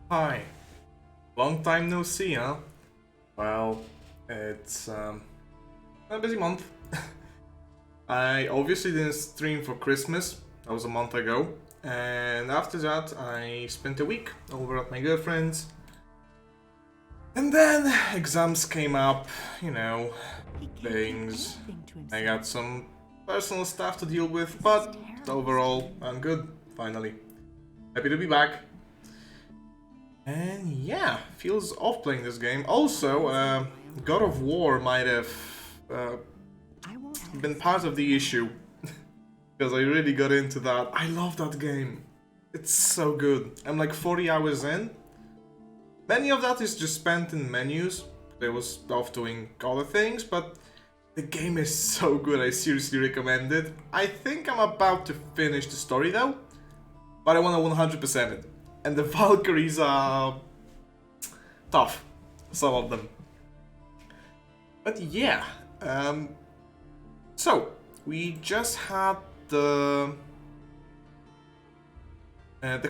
Hi. Long time no see, huh? Well, it's a busy month. I obviously didn't stream for Christmas. That was a month ago. And after that, I spent a week over at my girlfriend's. And then exams came up, you know, things. I got some personal stuff to deal with, but overall, I'm good, finally. Happy to be back. And yeah, feels off playing this game. Also, God of War might have uh, been part of the issue. Because I really got into that. I love that game. It's so good. I'm like 40 hours in. Many of that is just spent in menus. I was off doing other things, but the game is so good. I seriously recommend it. I think I'm about to finish the story though, but I want to 100% it. And the Valkyries are tough, some of them. But yeah, so we just had the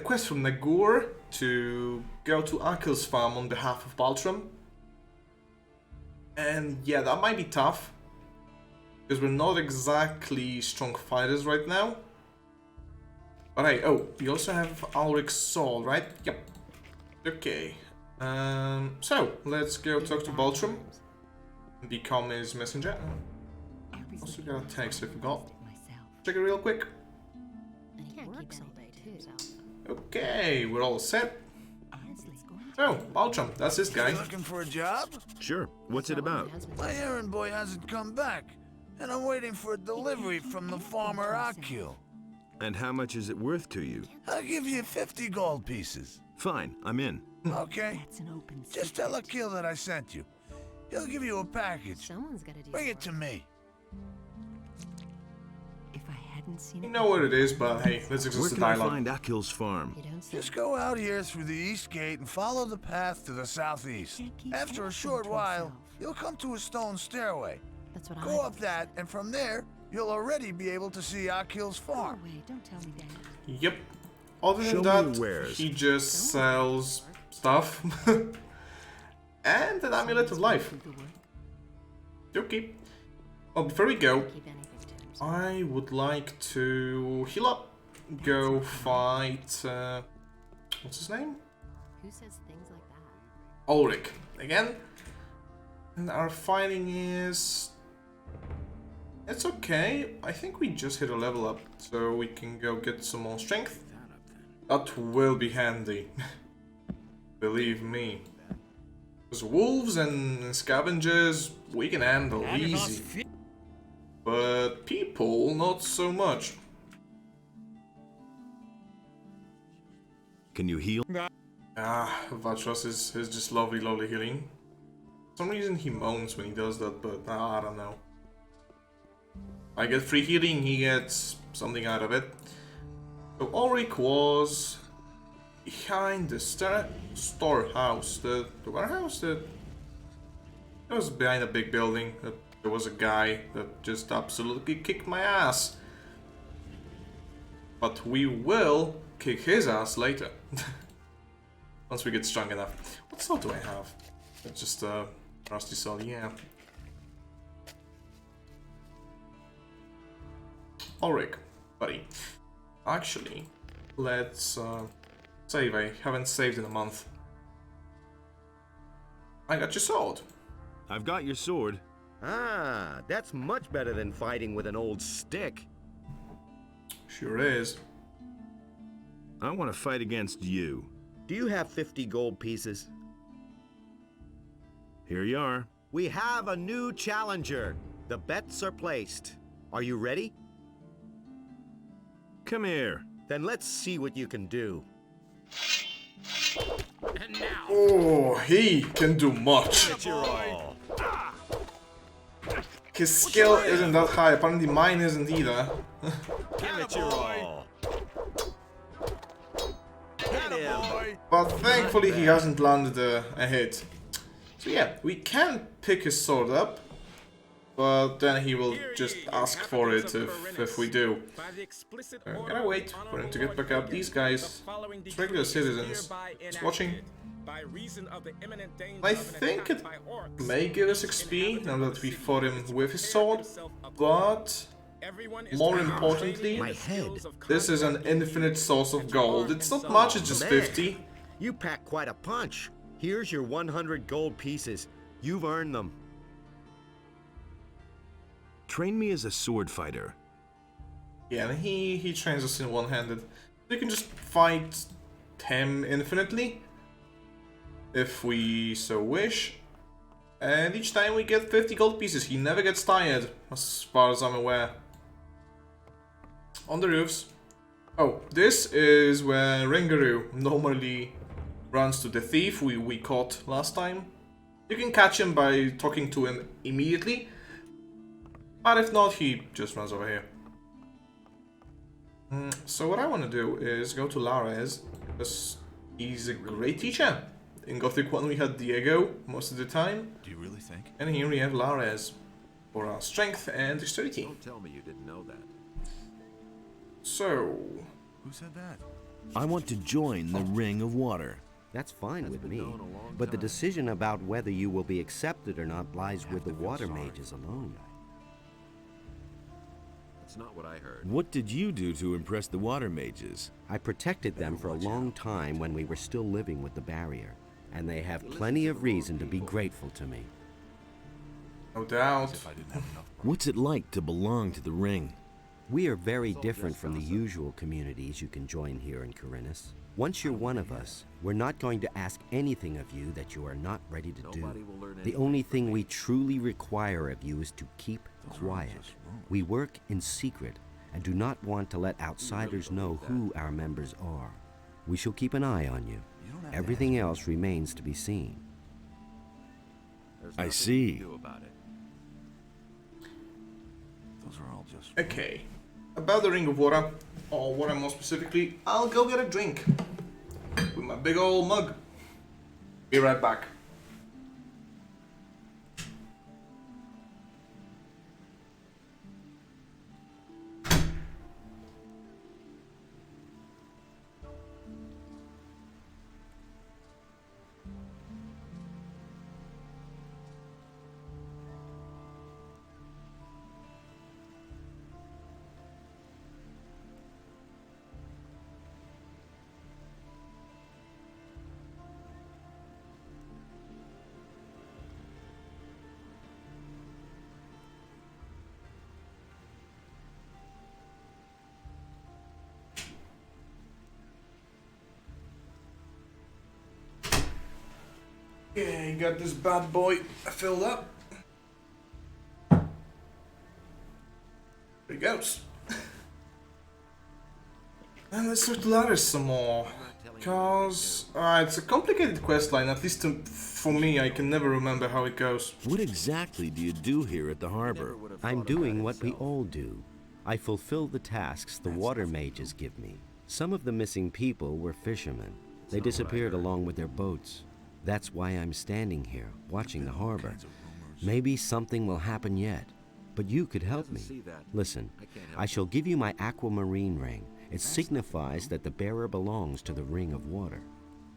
quest from Nagur to go to Akil's farm on behalf of Baltram. And yeah, that might be tough, because we're not exactly strong fighters right now. But hey, oh, we also have Ulrich's soul, right? Yep. Okay. So, let's go talk to Baltram and become his messenger. Also got a text I forgot. Check it real quick. Okay, we're all set. Oh, Baltram, that's this guy. You looking for a job? Sure. What's it about? My errand boy hasn't come back, and I'm waiting for a delivery from the farmer Akil. And how much is it worth to you? I'll give you 50 gold pieces. Fine, I'm in. Okay? Just tell Akil that I sent you. He'll give you a package. Bring it to me. If I hadn't seen You know what it is, but hey, let's Where exhaust the can I dialogue. find Akil's farm? Just go out here through the east gate and follow the path to the southeast. After a short while, you'll come to a stone stairway. That's what Go up that, and from there, you'll already be able to see Akil's farm. Don't tell me that. Yep. Other Show than me that, your wares. he just sells stuff. And an amulet of life. Okay. Well, before we go, Keep anything to himself. I would like to heal up. Go fight, what's his name? Who says things like that? Ulrich. Again. And our fighting is... It's okay. I think we just hit a level up, so we can go get some more strength. That will be handy. Believe me. Because wolves and scavengers, we can handle easy. But people, not so much. Can you heal? Vatros is just lovely, lovely healing. For some reason he moans when he does that, but I don't know. I get free healing, he gets something out of it. So Ulrich was behind the storehouse, the warehouse that it was behind a big building. There was a guy that just absolutely kicked my ass. But we will kick his ass later. Once we get strong enough. What sword do I have? It's just a rusty sword, yeah. Ulrich, buddy. Actually, let's save. I haven't saved in a month. I got your sword. I've got your sword. Ah, that's much better than fighting with an old stick. Sure is. I want to fight against you. Do you have 50 gold pieces? Here you are. We have a new challenger. The bets are placed. Are you ready? Come here. Then let's see what you can do. Oh, he can do much. It's your all. His skill isn't that high. Apparently mine isn't either. Give it your all. Hit him. But thankfully he hasn't landed a hit. So yeah, we can pick his sword up. but then he will just ask for it if we do. Gotta wait for him to get back up. These guys, it's regular citizens, just watching. I think it may give us XP now that we fought him with his sword, but more importantly, My head. this is an infinite source of gold. It's not much, it's just Man, 50. You pack quite a punch. Here's your 100 gold pieces. You've earned them. Train me as a sword fighter. Yeah, and he trains us in one-handed. We can just fight him infinitely, if we so wish. And each time we get 50 gold pieces. He never gets tired, as far as I'm aware. On the roofs. Oh, this is where Ringaroo normally runs to the thief we caught last time. You can catch him by talking to him immediately. But if not, he just runs over here. So what I want to do is go to Lares, because he's a great teacher. In Gothic 1 we had Diego most of the time. Do you really think? And here we have Lares for our strength and dexterity. Don't tell me you didn't know that. So... Who said that? I want to join the Ring of Water. That's fine with me. But the decision about whether you will be accepted or not lies with the water mages alone. That's not what I heard. What did you do to impress the water mages? I protected them for a long time when we were still living with the barrier, and they have plenty of reason to be grateful to me. no doubt. If I didn't have enough. What's it like to belong to the Ring? We are very different from the usual communities you can join here in Corinus. Once you're one of us, we're not going to ask anything of you that you are not ready to do. The only thing we truly require of you is to keep quiet. We work in secret and do not want to let outsiders know who our members are. We shall keep an eye on you. Everything else remains to be seen. I see. Those are all just. Okay. About the Ring of Water, or water more specifically, I'll go get a drink. With my big old mug. Be right back. Yeah, you got this bad boy filled up. There he goes. And let's switch to ladders some more. Because it's a complicated quest line, at least for me. I can never remember how it goes. What exactly do you do here at the harbor? I'm doing what we all do. I fulfill the tasks the water mages give me. Some of the missing people were fishermen. They disappeared along with their boats. That's why I'm standing here, watching the harbor. Maybe something will happen yet, but you could help me. Listen, I shall give you my aquamarine ring. It signifies that the bearer belongs to the Ring of Water.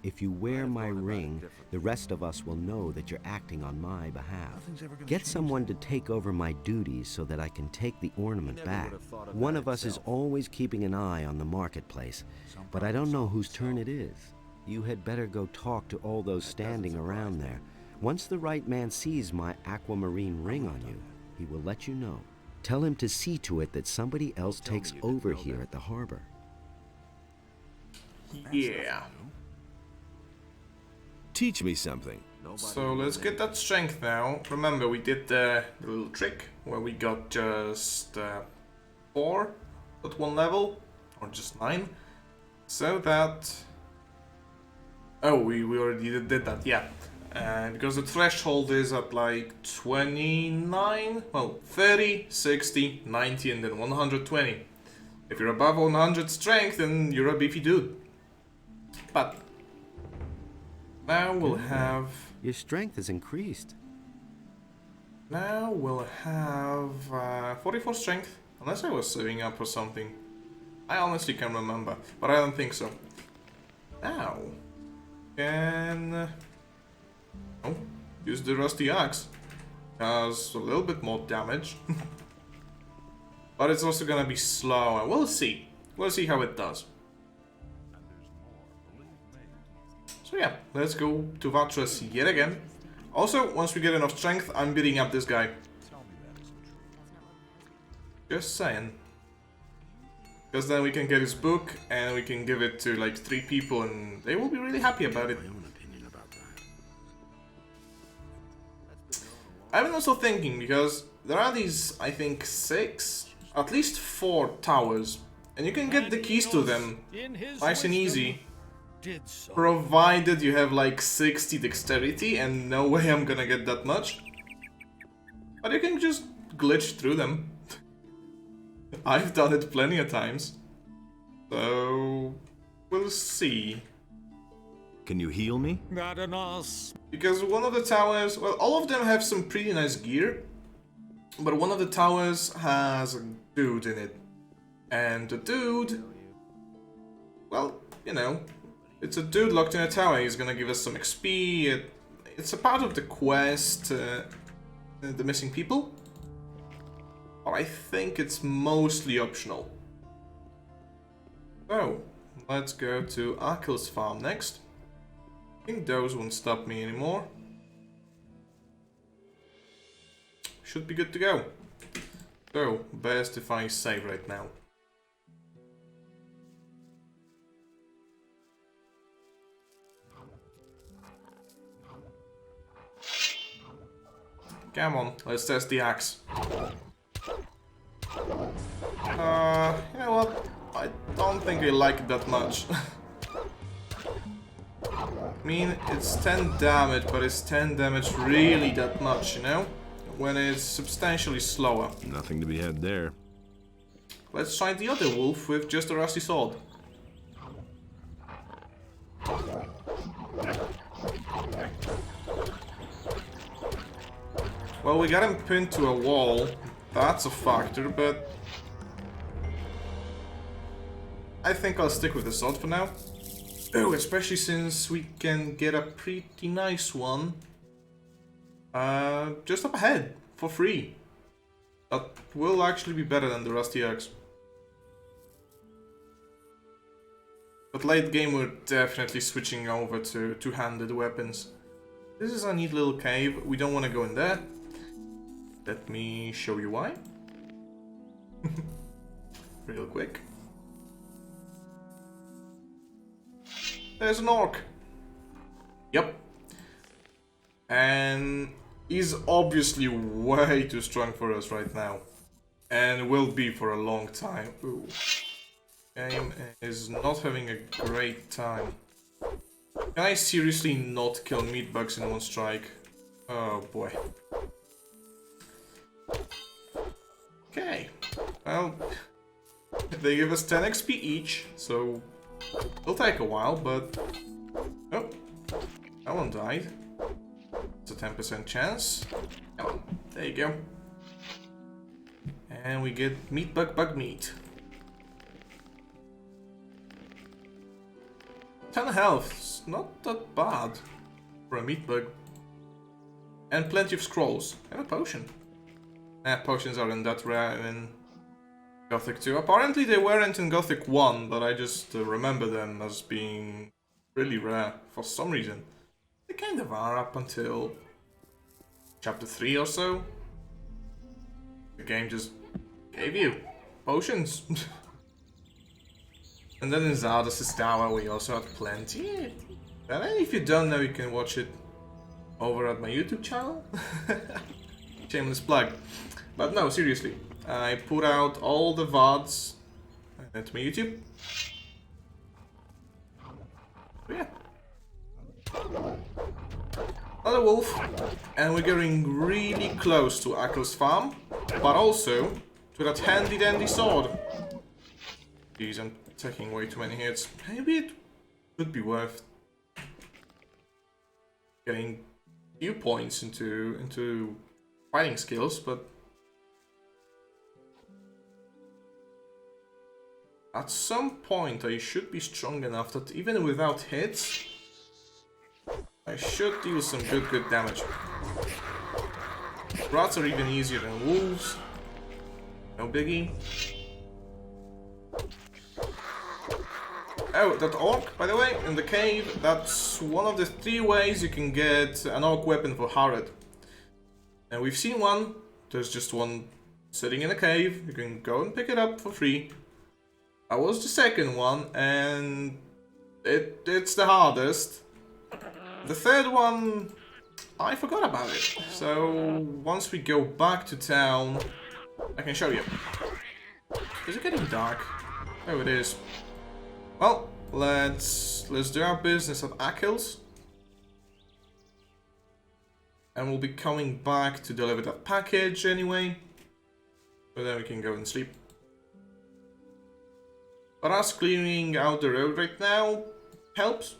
If you wear my ring, the rest of us will know that you're acting on my behalf. Get someone to take over my duties so that I can take the ornament back. One of us is always keeping an eye on the marketplace, but I don't know whose turn it is. You had better go talk to all those standing around there. Once the right man sees my aquamarine ring on you, he will let you know. Tell him to see to it that somebody else takes over here at the harbor. Yeah. Teach me something. So let's get that strength now. Remember, we did the little trick where we got just 4 at one level, or just 9. So that... Oh, we already did that, yeah. And because the threshold is at like 29, well, 30, 60, 90, and then 120. If you're above 100 strength, then you're a beefy dude. But now we'll have... Your strength has increased. Now we'll have 44 strength, unless I was saving up or something. I honestly can't remember, but I don't think so. Now, can use the rusty axe. Does a little bit more damage, but it's also gonna be slower. We'll see. We'll see how it does. So yeah, let's go to Vatras yet again. Also, once we get enough strength, I'm beating up this guy. Just saying. Because then we can get his book and we can give it to like 3 people and they will be really happy about it. I've been also thinking, because there are these, I think, 6, at least 4 towers. And you can get the keys to them nice and easy. Provided you have like 60 dexterity, and no way I'm gonna get that much. But you can just glitch through them. I've done it plenty of times. So we'll see. Can you heal me? Because one of the towers, well, all of them have some pretty nice gear. But one of the towers has a dude in it. And the dude, well, you know, it's a dude locked in a tower. He's gonna give us some XP. It's a part of the quest, the missing people. But I think it's mostly optional. So, let's go to Akil's farm next. I think those won't stop me anymore. Should be good to go. So, best if I save right now. Come on, let's test the axe. You know what? I don't think I like it that much. I mean, it's 10 damage, but is 10 damage really that much, you know? When it's substantially slower. Nothing to be had there. Let's try the other wolf with just a rusty sword. Well, we got him pinned to a wall. That's a factor, but I think I'll stick with the sword for now. Oh, especially since we can get a pretty nice one just up ahead for free. That will actually be better than the rusty axe. But late game we're definitely switching over to two-handed weapons. This is a neat little cave. We don't want to go in there. Let me show you why. Real quick. There's an orc. Yep. And he's obviously way too strong for us right now. And will be for a long time. Ooh. Game is not having a great time. Can I seriously not kill meat bugs in one strike? Oh boy. Okay. Well, they give us 10 XP each, so it'll take a while, but... Oh, that one died. It's a 10% chance. Come on, there you go. And we get meat bug meat. 10 health, it's not that bad for a meat bug. And plenty of scrolls, and a potion. Potions aren't that rare in Gothic 2. Apparently they weren't in Gothic 1, but I just remember them as being really rare for some reason. They kind of are up until chapter 3 or so. The game just gave you potions. And then in Zardos' Tower we also had plenty. And if you don't know, you can watch it over at my YouTube channel. Shameless plug. But no, seriously. I put out all the VODs to my YouTube. So yeah. Another wolf. And we're getting really close to Akil's farm. But also to that handy dandy sword. Jeez, I'm taking way too many hits. Maybe it would be worth getting few points into fighting skills, but at some point I should be strong enough that even without hits, I should deal some good damage. Rats are even easier than wolves. No biggie. Oh, that orc, by the way, in the cave, that's one of the 3 ways you can get an orc weapon for Harrod. And we've seen one. There's just one sitting in a cave. You can go and pick it up for free. That was the second one, and it's the hardest. The third one, I forgot about it. So once we go back to town, I can show you. Is it getting dark? Oh, it is. Well, let's do our business at Akil's. And we'll be coming back to deliver that package anyway. So then we can go and sleep. But us clearing out the road right now helps.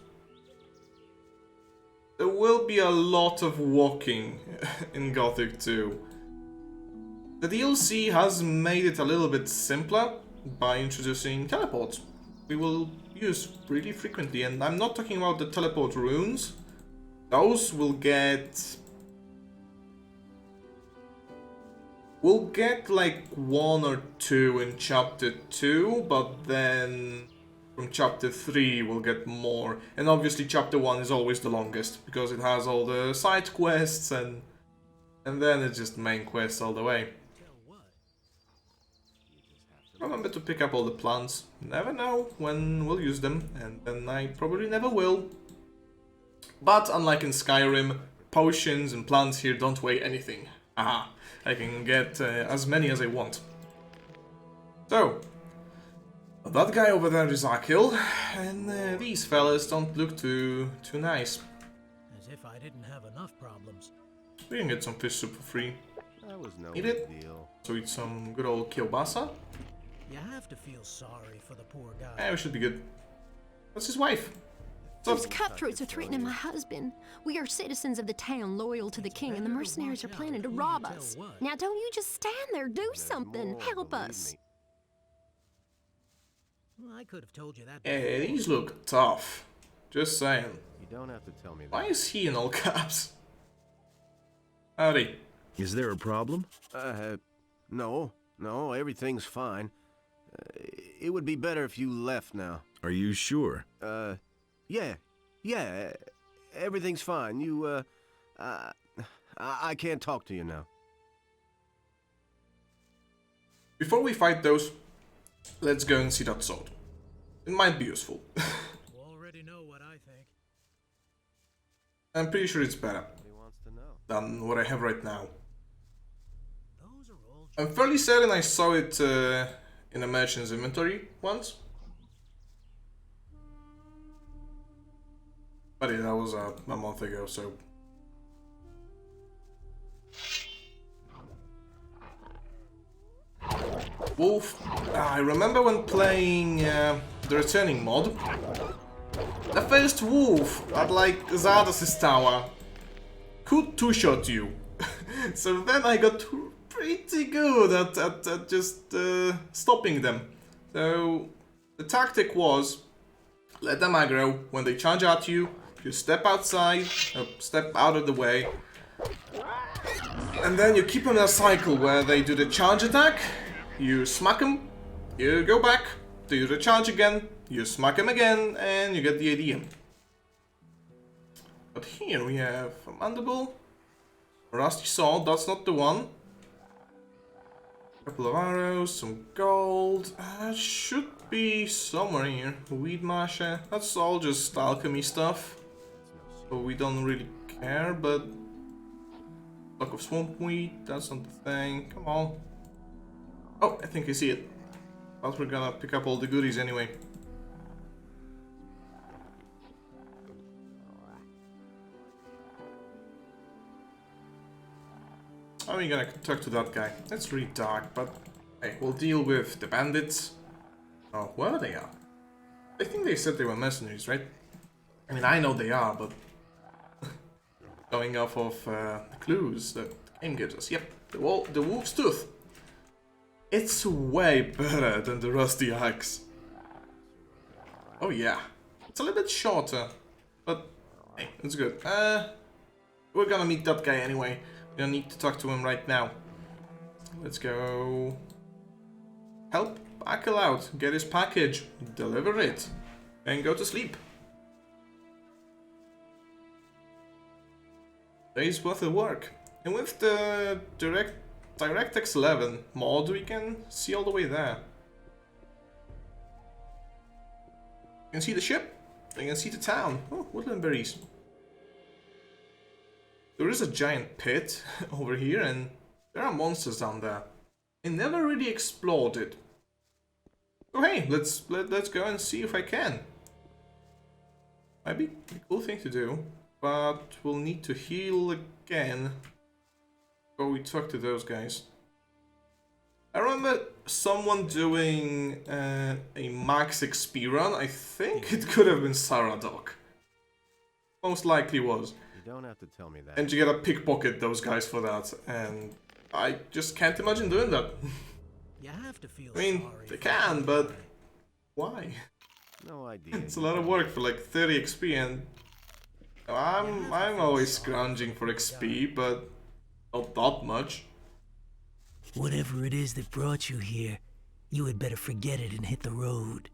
There will be a lot of walking in Gothic 2. The DLC has made it a little bit simpler by introducing teleports. We will use really frequently, and I'm not talking about the teleport runes. Those will get... We'll get like 1 or 2 in chapter 2, but then from chapter 3 we'll get more. And obviously chapter 1 is always the longest, because it has all the side quests and then it's just main quests all the way. Remember to pick up all the plants. Never know when we'll use them, and then I probably never will. But unlike in Skyrim, potions and plants here don't weigh anything. Aha, I can get as many as I want. So, that guy over there is Akil, and these fellas don't look too nice. As if I didn't have enough problems. We can get some fish soup for free. That was no Eat big it. deal. So eat some good old kielbasa. You have to feel sorry for the poor guy. Yeah, we should be good. That's his wife. Those cutthroats are threatening my husband. We are citizens of the town, loyal to the king, and the mercenaries are planning to rob us. Now don't you just stand there, do something. Help us. Well, I could have told you that. Hey, these look tough. Just saying. You don't have to tell me that. Why is he in all caps? Howdy. Is there a problem? No, everything's fine. It would be better if you left now. Are you sure? Yeah, everything's fine. I can't talk to you now. Before we fight those, let's go and see that sword. It might be useful. You already know what I think. I'm pretty sure it's better He wants to know. than what I have right now. Those are all I'm fairly certain I saw it in a merchant's inventory once. But yeah, that was a month ago, so... Wolf. I remember when playing the returning mod, the first wolf at like Zardos' tower could two-shot you. So then I got pretty good at just stopping them. So the tactic was, let them aggro. When they charge at you, you step outside, step out of the way. And then you keep them in a cycle where they do the charge attack, you smack them, you go back, do the charge again, you smack them again, and you get the idea. But here we have a mandible, a rusty sword, that's not the one. Couple of arrows, some gold, should be somewhere here. Weed masher, that's all just alchemy stuff. So we don't really care, but... block of swamp weed, that's not the thing, come on. Oh, I think I see it. But we're gonna pick up all the goodies anyway. How are we gonna talk to that guy? It's really dark, but hey, we'll deal with the bandits. Oh, whoever they are. I think they said they were mercenaries, right? I mean, I know they are, but going off of the clues that Game gives us. Yep, the wolf's tooth. It's way better than the rusty axe. Oh yeah, it's a little bit shorter, but hey, it's good. We're gonna meet that guy anyway. We don't need to talk to him right now. Let's go help Akel out, get his package, deliver it, and go to sleep. Day's worth of work. And with the DirectX 11 mod, we can see all the way there. You can see the ship, you can see the town. Oh, woodland berries. There is a giant pit over here, and there are monsters down there. I never really explored it. So hey, let's go and see if I can. Might be a cool thing to do, but we'll need to heal again before we talk to those guys. I remember someone doing a max XP run. I think it could have been Saradoc. Most likely was. You don't have to tell me that. And you gotta pickpocket those guys for that, and I just can't imagine doing that. You have to feel I mean, sorry they for can, the but guy. why? No idea. It's a lot of work for like 30 XP, and I'm always scrounging for XP, but not that much. Whatever it is that brought you here, you had better forget it and hit the road.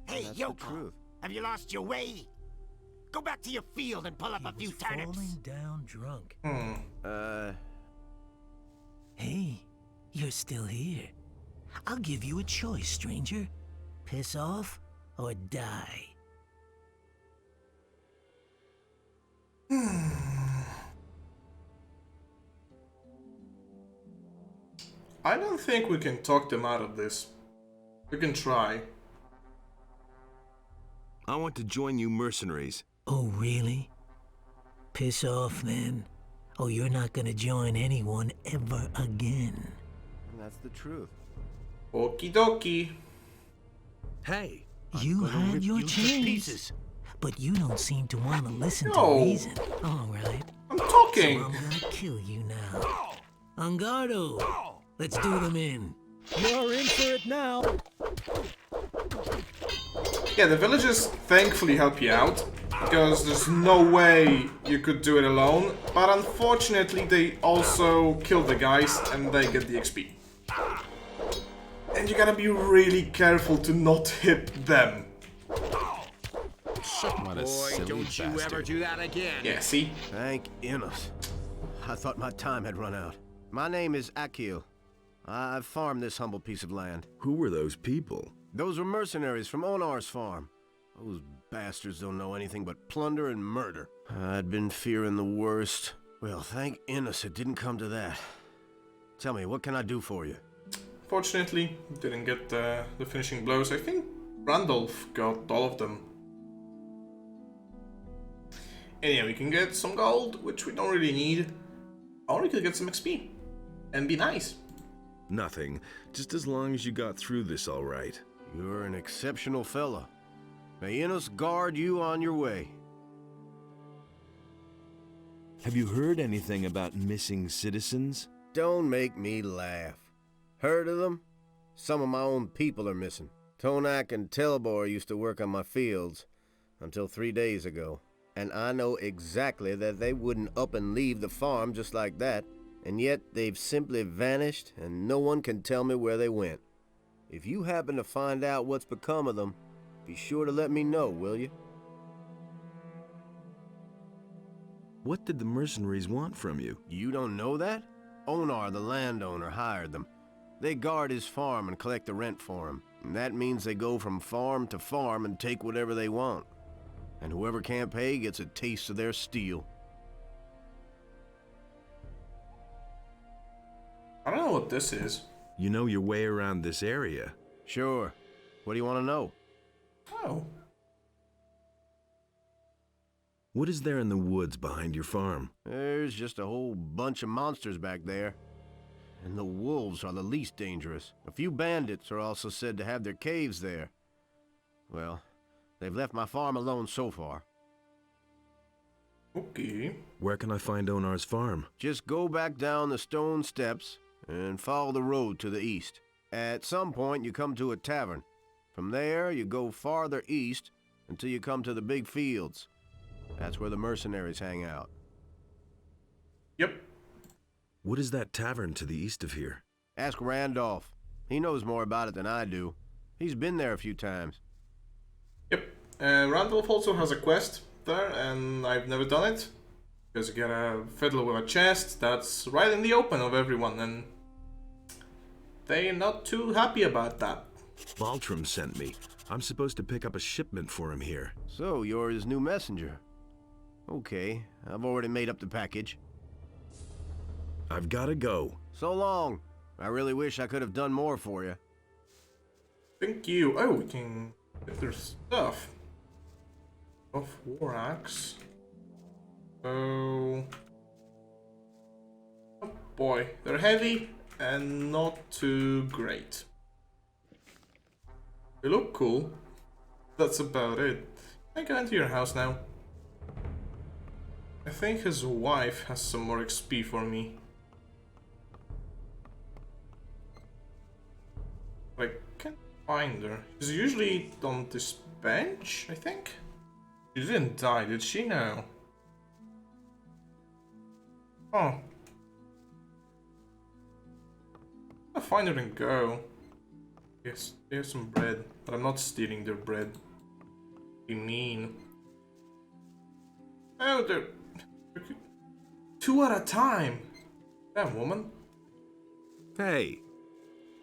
Hey, That's the Yoko, truth. have you lost your way? Go back to your field and pull up He a few was turnips. falling down drunk. Hey, you're still here. I'll give you a choice, stranger. Piss off or die. I don't think we can talk them out of this. We can try. I want to join you mercenaries. Oh, really? Piss off, then. Oh, you're not gonna join anyone ever again. That's the truth. Okie dokie. Hey, You gonna had rip your you to chance. pieces. But you don't seem to want to listen No. to reason. All right. I'm So talking. I'm gonna kill you now. Angardo, let's do them in. You're in for it now. Yeah, the villagers thankfully help you out, because there's no way you could do it alone. But unfortunately, they also kill the guys and they get the XP. And you gotta be really careful to not hit them. What a silly bastard. do that again. Yeah, see? Thank Innos. I thought my time had run out. My name is Akil. I've farmed this humble piece of land. Who were those people? Those were mercenaries from Onar's farm. Those bastards don't know anything but plunder and murder. I'd been fearing the worst. Well, thank Innos it didn't come to that. Tell me, what can I do for you? Fortunately, didn't get the finishing blows. I think Randolph got all of them. And yeah, we can get some gold, which we don't really need. Or we could get some XP. And be nice. Nothing. Just as long as you got through this all right. You're an exceptional fella. May Innos guard you on your way. Have you heard anything about missing citizens? Don't make me laugh. Heard of them? Some of my own people are missing. Tonak and Telbor used to work on my fields until 3 days ago. And I know exactly that they wouldn't up and leave the farm just like that. And yet they've simply vanished and no one can tell me where they went. If you happen to find out what's become of them, be sure to let me know, will you? What did the mercenaries want from you? You don't know that? Onar, the landowner, hired them. They guard his farm and collect the rent for him. And that means they go from farm to farm and take whatever they want. And whoever can't pay gets a taste of their steel. I don't know what this is. You know your way around this area. Sure. What do you want to know? Oh. What is there in the woods behind your farm? There's just a whole bunch of monsters back there. And the wolves are the least dangerous. A few bandits are also said to have their caves there. Well, they've left my farm alone so far. Okay. Where can I find Onar's farm? Just go back down the stone steps and follow the road to the east. At some point, you come to a tavern. From there, you go farther east until you come to the big fields. That's where the mercenaries hang out. Yep. What is that tavern to the east of here? Ask Randolph. He knows more about it than I do. He's been there a few times. Yep. Randolph also has a quest there, and I've never done it. Because you get a fiddler with a chest that's right in the open of everyone, and they're not too happy about that. Baltram sent me. I'm supposed to pick up a shipment for him here. So, you're his new messenger. Okay, I've already made up the package. I've gotta go. So long. I really wish I could have done more for you. Thank you. Oh, we can get their stuff. Of war axe. Oh boy, they're heavy and not too great. They look cool. That's about it. Can I get into your house now? I think his wife has some more XP for me. I can't find her. She's usually on this bench, I think? She didn't die, did she now? Oh. I'll find her and go. Yes, here's some bread. But I'm not stealing their bread. Be mean. Oh, they're 2 at a time. Damn, woman. Hey.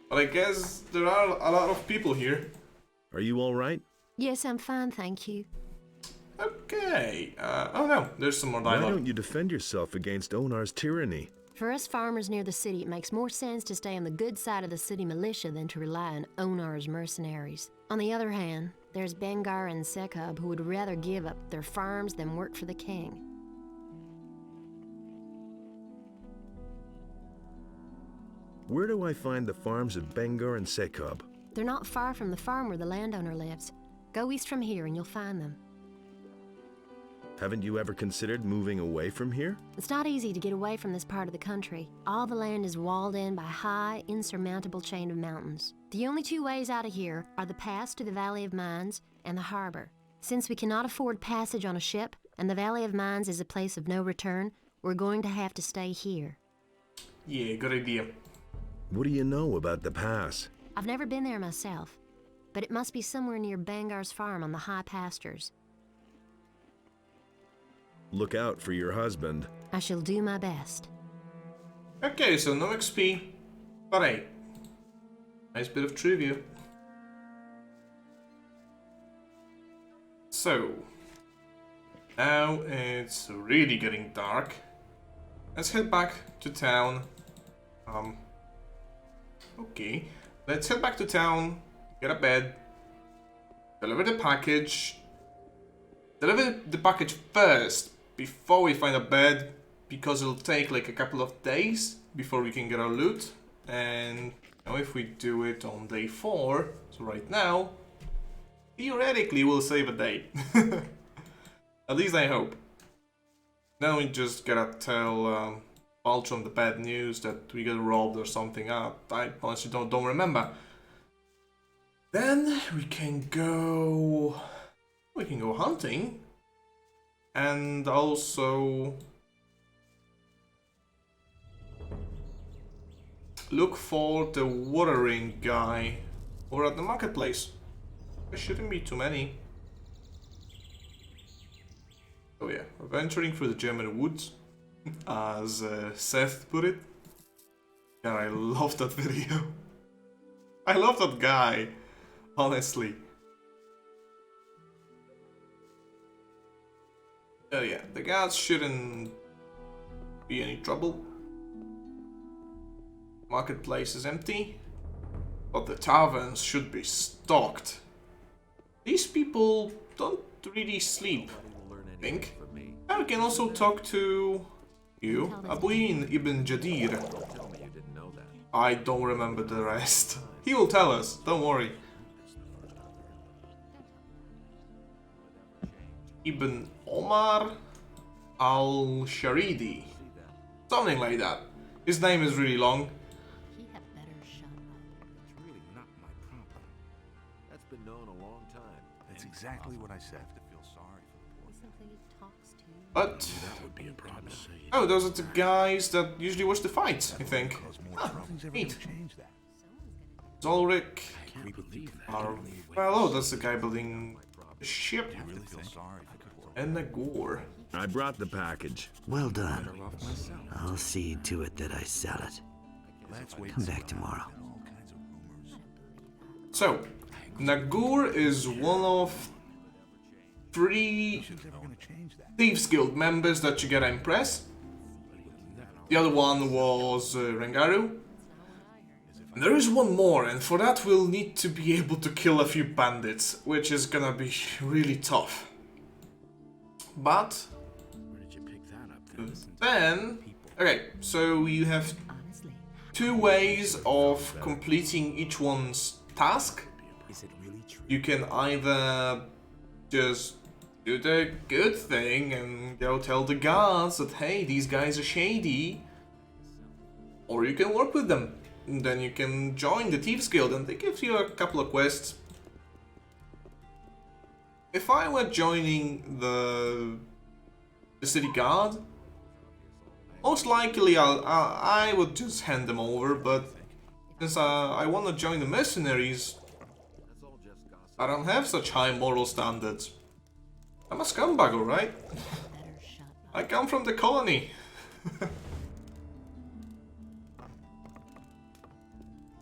But I guess there are a lot of people here. Are you all right? Yes, I'm fine, thank you. Okay. Oh no, there's some more Why dialogue. don't you defend yourself against Onar's tyranny? For us farmers near the city, it makes more sense to stay on the good side of the city militia than to rely on Onar's mercenaries. On the other hand, there's Bengar and Sekub who would rather give up their farms than work for the king. Where do I find the farms of Bengar and Sekub? They're not far from the farm where the landowner lives. Go east from here and you'll find them. Haven't you ever considered moving away from here? It's not easy to get away from this part of the country. All the land is walled in by a high, insurmountable chain of mountains. The only 2 ways out of here are the pass to the Valley of Mines and the harbor. Since we cannot afford passage on a ship, and the Valley of Mines is a place of no return, we're going to have to stay here. Yeah, good idea. What do you know about the pass? I've never been there myself, but it must be somewhere near Bangar's farm on the high pastures. Look out for your husband. I shall do my best. Okay, so no XP, but hey, nice bit of trivia. So, now it's really getting dark. Let's head back to town. Okay, let's head back to town, get a bed, deliver the package. Deliver the package first, before we find a bed, because it'll take like a couple of days before we can get our loot. And now if we do it on day 4, so right now, theoretically we'll save a day. At least I hope. Now we just gotta tell Baltram the bad news that we got robbed or something. I honestly don't remember. Then we can go hunting. And also look for the watering guy over at the marketplace. There shouldn't be too many. Oh yeah, venturing through the German woods, as Seth put it. Yeah, I love that video. I love that guy, honestly. Oh yeah, the guards shouldn't be any trouble. Marketplace is empty, but the taverns should be stocked. These people don't really sleep, I think. And we can also talk to you, Abuin ibn Jadir. I don't remember the rest. He will tell us, don't worry. Ibn Omar. Al-Sharidi. Something like that. His name is really long. He had better shut up. It's really not my problem. That's been known a long time. That's exactly what I said. I have to feel sorry for the poor Simply talks to. But That would be a problem. oh, those are the guys that usually watch the fights, I think. cause more Ah, trouble. Nothing's ever neat. gonna change that. Zolric. Can't believe that. Well, oh, that's the guy building a ship. I really feel sorry for the poor. And a gore. I brought the package. Well done. I'll see to it that I sell it. Let's wait. Come back tomorrow. All kinds of rumors. So, Nagur is one of 3 Nothing's ever gonna change that. Thieves Guild members that you gotta impress. The other one was Rengaru. And there is one more, and for that we'll need to be able to kill a few bandits, which is gonna be really tough. But Where did you pick that up then, okay, so you have Honestly, 2 ways of completing each one's task. Is it really true? You can either just do the good thing and go tell the guards that, hey, these guys are shady, or you can work with them. And then you can join the Thieves Guild, and they give you a couple of quests. If I were joining the city guard, most likely I would just hand them over, but since I want to join the mercenaries, I don't have such high moral standards. I'm a scumbag, alright? better shut up. I come from the colony.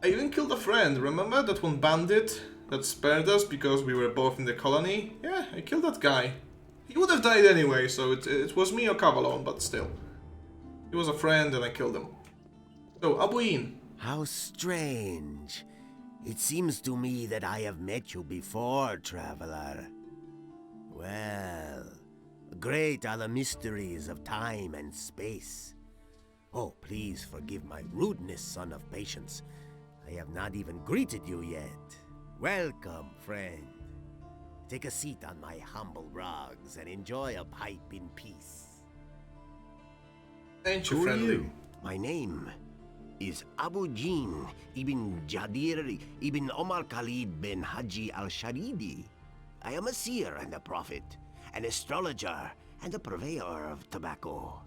I even killed a friend, remember that one bandit that spared us because we were both in the colony? Yeah, I killed that guy. He would have died anyway, so it was me or Cavalon, but still. He was a friend and I killed him. So, Abuin. How strange. It seems to me that I have met you before, traveler. Well, great are the mysteries of time and space. Oh, please forgive my rudeness, son of patience. I have not even greeted you yet. Welcome, friend. Take a seat on my humble rugs and enjoy a pipe in peace. Ain't you Who are friendly? you? My name is Abu Jin ibn Jadir ibn Omar Khalid bin Haji al-Sharidi. I am a seer and a prophet, an astrologer and a purveyor of tobacco.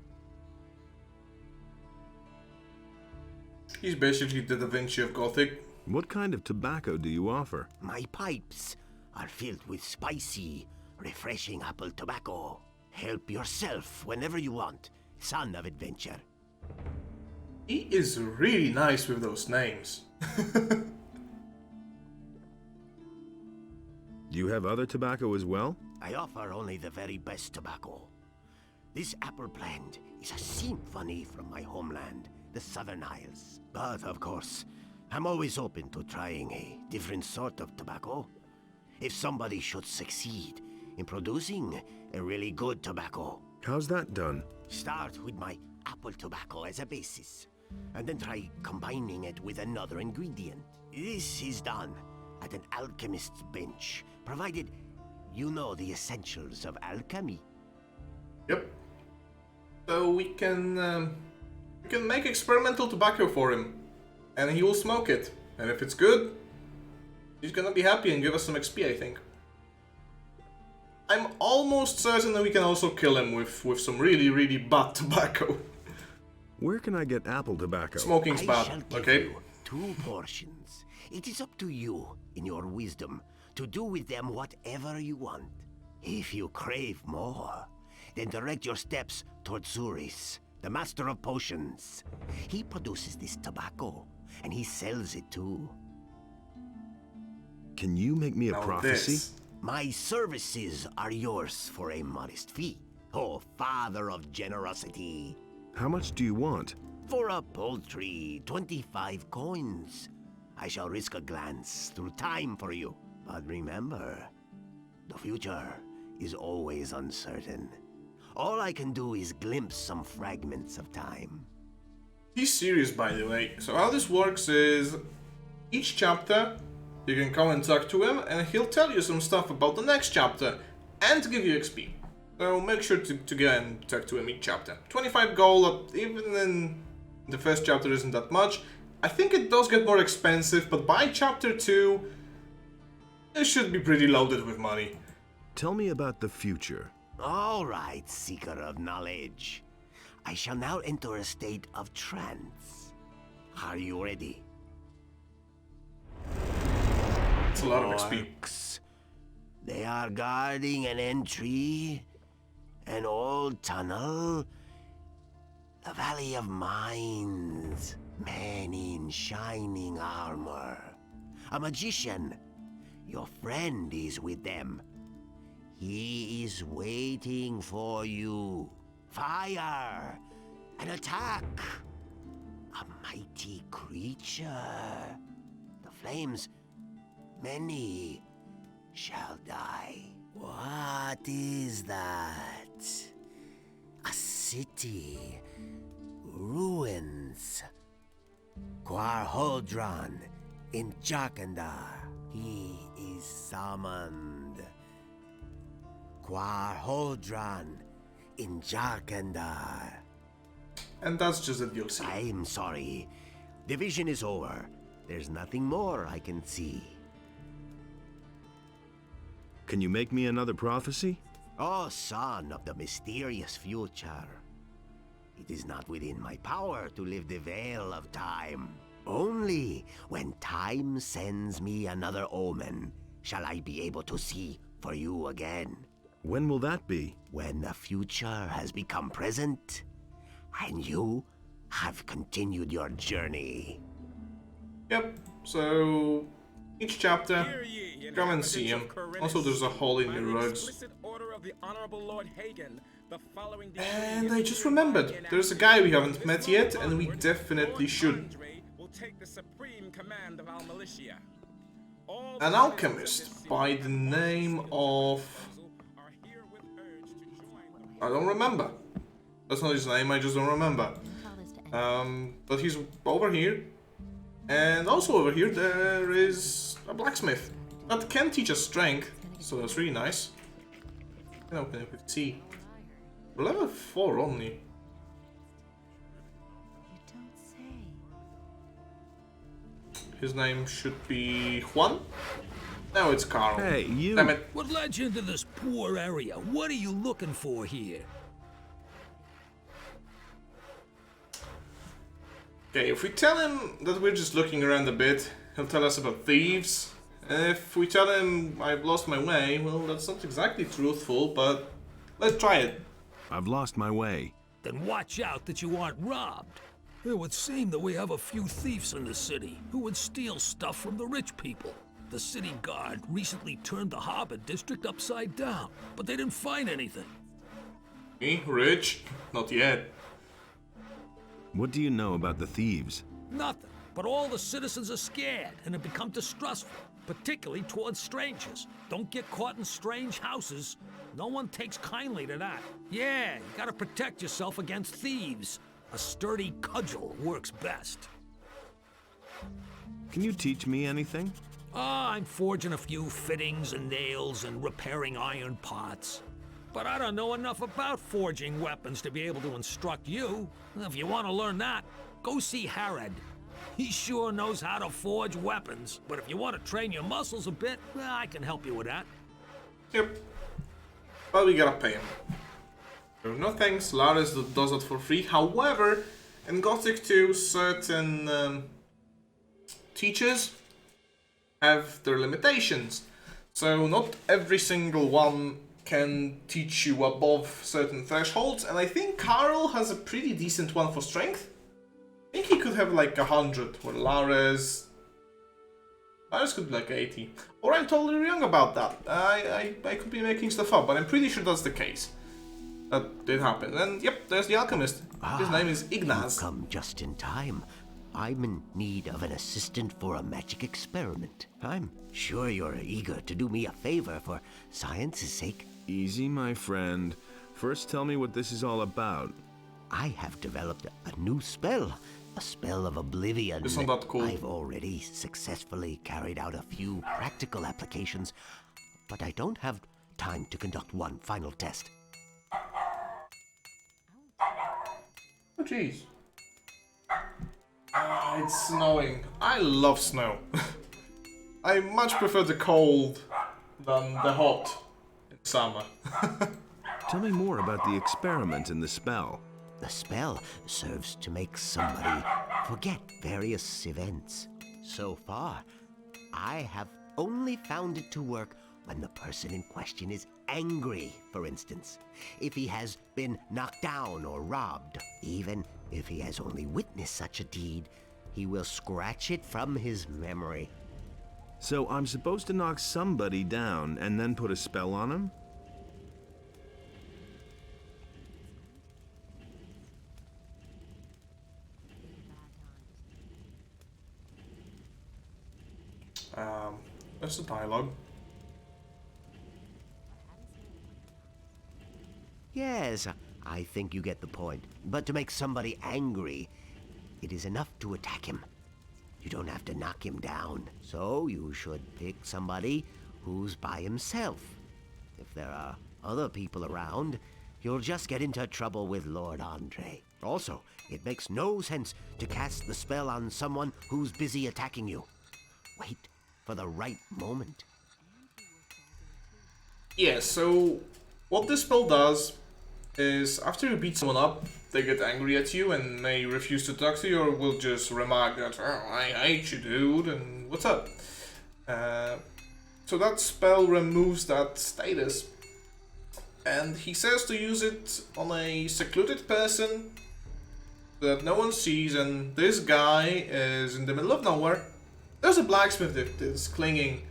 He's basically the Da Vinci of Gothic. What kind of tobacco do you offer? My pipes are filled with spicy, refreshing apple tobacco. Help yourself whenever you want, son of adventure. He is really nice with those names. Do you have other tobacco as well? I offer only the very best tobacco. This apple plant is a symphony from my homeland, the Southern Isles. But, of course, I'm always open to trying a different sort of tobacco. If somebody should succeed in producing a really good tobacco, How's that done? start with my apple tobacco as a basis, and then try combining it with another ingredient. This is done at an alchemist's bench, provided you know the essentials of alchemy. Yep. So we can make experimental tobacco for him, and he will smoke it. And if it's good, he's gonna be happy and give us some XP, I think. I'm almost certain that we can also kill him with some really, really bad tobacco. Where can I get apple tobacco? Smoking's I bad, shall give okay? you 2 portions. It is up to you, in your wisdom, to do with them whatever you want. If you crave more, then direct your steps toward Zuris, the master of potions. He produces this tobacco, and he sells it too. Can you make me a Now prophecy? this. My services are yours for a modest fee. Oh, father of generosity. How much do you want? For a paltry 25 coins. I shall risk a glance through time for you. But remember, the future is always uncertain. All I can do is glimpse some fragments of time. He's serious, by the way. So how this works is, each chapter, you can come and talk to him, and he'll tell you some stuff about the next chapter, and give you XP. So make sure to go and talk to him each chapter. 25 gold, even in the first chapter isn't that much. I think it does get more expensive, but by chapter 2, it should be pretty loaded with money. Tell me about the future. All right, seeker of knowledge. I shall now enter a state of trance. Are you ready? It's a lot of XP. Orcs. They are guarding an entry, an old tunnel, the Valley of Mines. Men in shining armor. A magician. Your friend is with them. He is waiting for you. Fire! An attack! A mighty creature. The flames, many shall die. What is that? A city. Ruins. Quarholdron in Jarkandar. He is summoned. Quarholdron in Jarkandar. And that's just a DLC. I'm sorry. The vision is over. There's nothing more I can see. Can you make me another prophecy? Oh, son of the mysterious future. It is not within my power to lift the veil of time. Only when time sends me another omen shall I be able to see for you again. When will that be? When the future has become present, and you have continued your journey. Yep, so each chapter, come and see him. Also, there's a hole in your roads. And I just remembered, there's a guy we haven't met yet, and we definitely should. An alchemist by the name of... I don't remember. That's not his name, I just don't remember. But he's over here. And also over here there is a blacksmith that can teach us strength, so that's really nice. I can open it with T. We're level 4 only. You don't say. His name should be Juan? No, it's Carl. Hey, you... Damn it. What led you into this poor area? What are you looking for here? Okay, if we tell him that we're just looking around a bit, he'll tell us about thieves. If we tell him I've lost my way, well, that's not exactly truthful, but let's try it. I've lost my way. Then watch out that you aren't robbed. It would seem that we have a few thieves in the city who would steal stuff from the rich people. The city guard recently turned the harbor district upside down, but they didn't find anything. Me? Rich? Not yet. What do you know about the thieves? Nothing, but all the citizens are scared and have become distrustful, particularly towards strangers. Don't get caught in strange houses. No one takes kindly to that. Yeah, you gotta protect yourself against thieves. A sturdy cudgel works best. Can you teach me anything? I'm forging a few fittings and nails and repairing iron pots. But I don't know enough about forging weapons to be able to instruct you. If you want to learn that, go see Harad. He sure knows how to forge weapons. But if you want to train your muscles a bit, well, I can help you with that. Yep. But we gotta pay him. No thanks, Laris does it for free. However, in Gothic 2, certain teachers have their limitations. So not every single one can teach you above certain thresholds, and I think Carl has a pretty decent one for strength. I think he could have like 100, where Laris could be like 80. Or I'm totally wrong about that. I could be making stuff up, but I'm pretty sure that's the case. That did happen. And yep, there's the alchemist. His name is Ignaz. You've come just in time. I'm in need of an assistant for a magic experiment. I'm sure you're eager to do me a favor for science's sake. Easy, my friend. First tell me what this is all about. I have developed a new spell. A spell of oblivion. Isn't that cool? I've already successfully carried out a few practical applications, but I don't have time to conduct one final test. Oh jeez. It's snowing. I love snow. I much prefer the cold than the hot in summer. Tell me more about the experiment and the spell. The spell serves to make somebody forget various events. So far, I have only found it to work when the person in question is angry, for instance. If he has been knocked down or robbed, even if he has only witnessed such a deed, he will scratch it from his memory. So I'm supposed to knock somebody down and then put a spell on him? That's the dialogue. Yes, I think you get the point. But to make somebody angry, it is enough to attack him. You don't have to knock him down. So you should pick somebody who's by himself. If there are other people around, you'll just get into trouble with Lord Andre. Also, it makes no sense to cast the spell on someone who's busy attacking you. Wait for the right moment. Yeah, so what this spell does is after you beat someone up, they get angry at you and may refuse to talk to you or will just remark that, oh, I hate you, dude, and what's up? So that spell removes that status. And he says to use it on a secluded person that no one sees, and this guy is in the middle of nowhere. There's a blacksmith that is clinging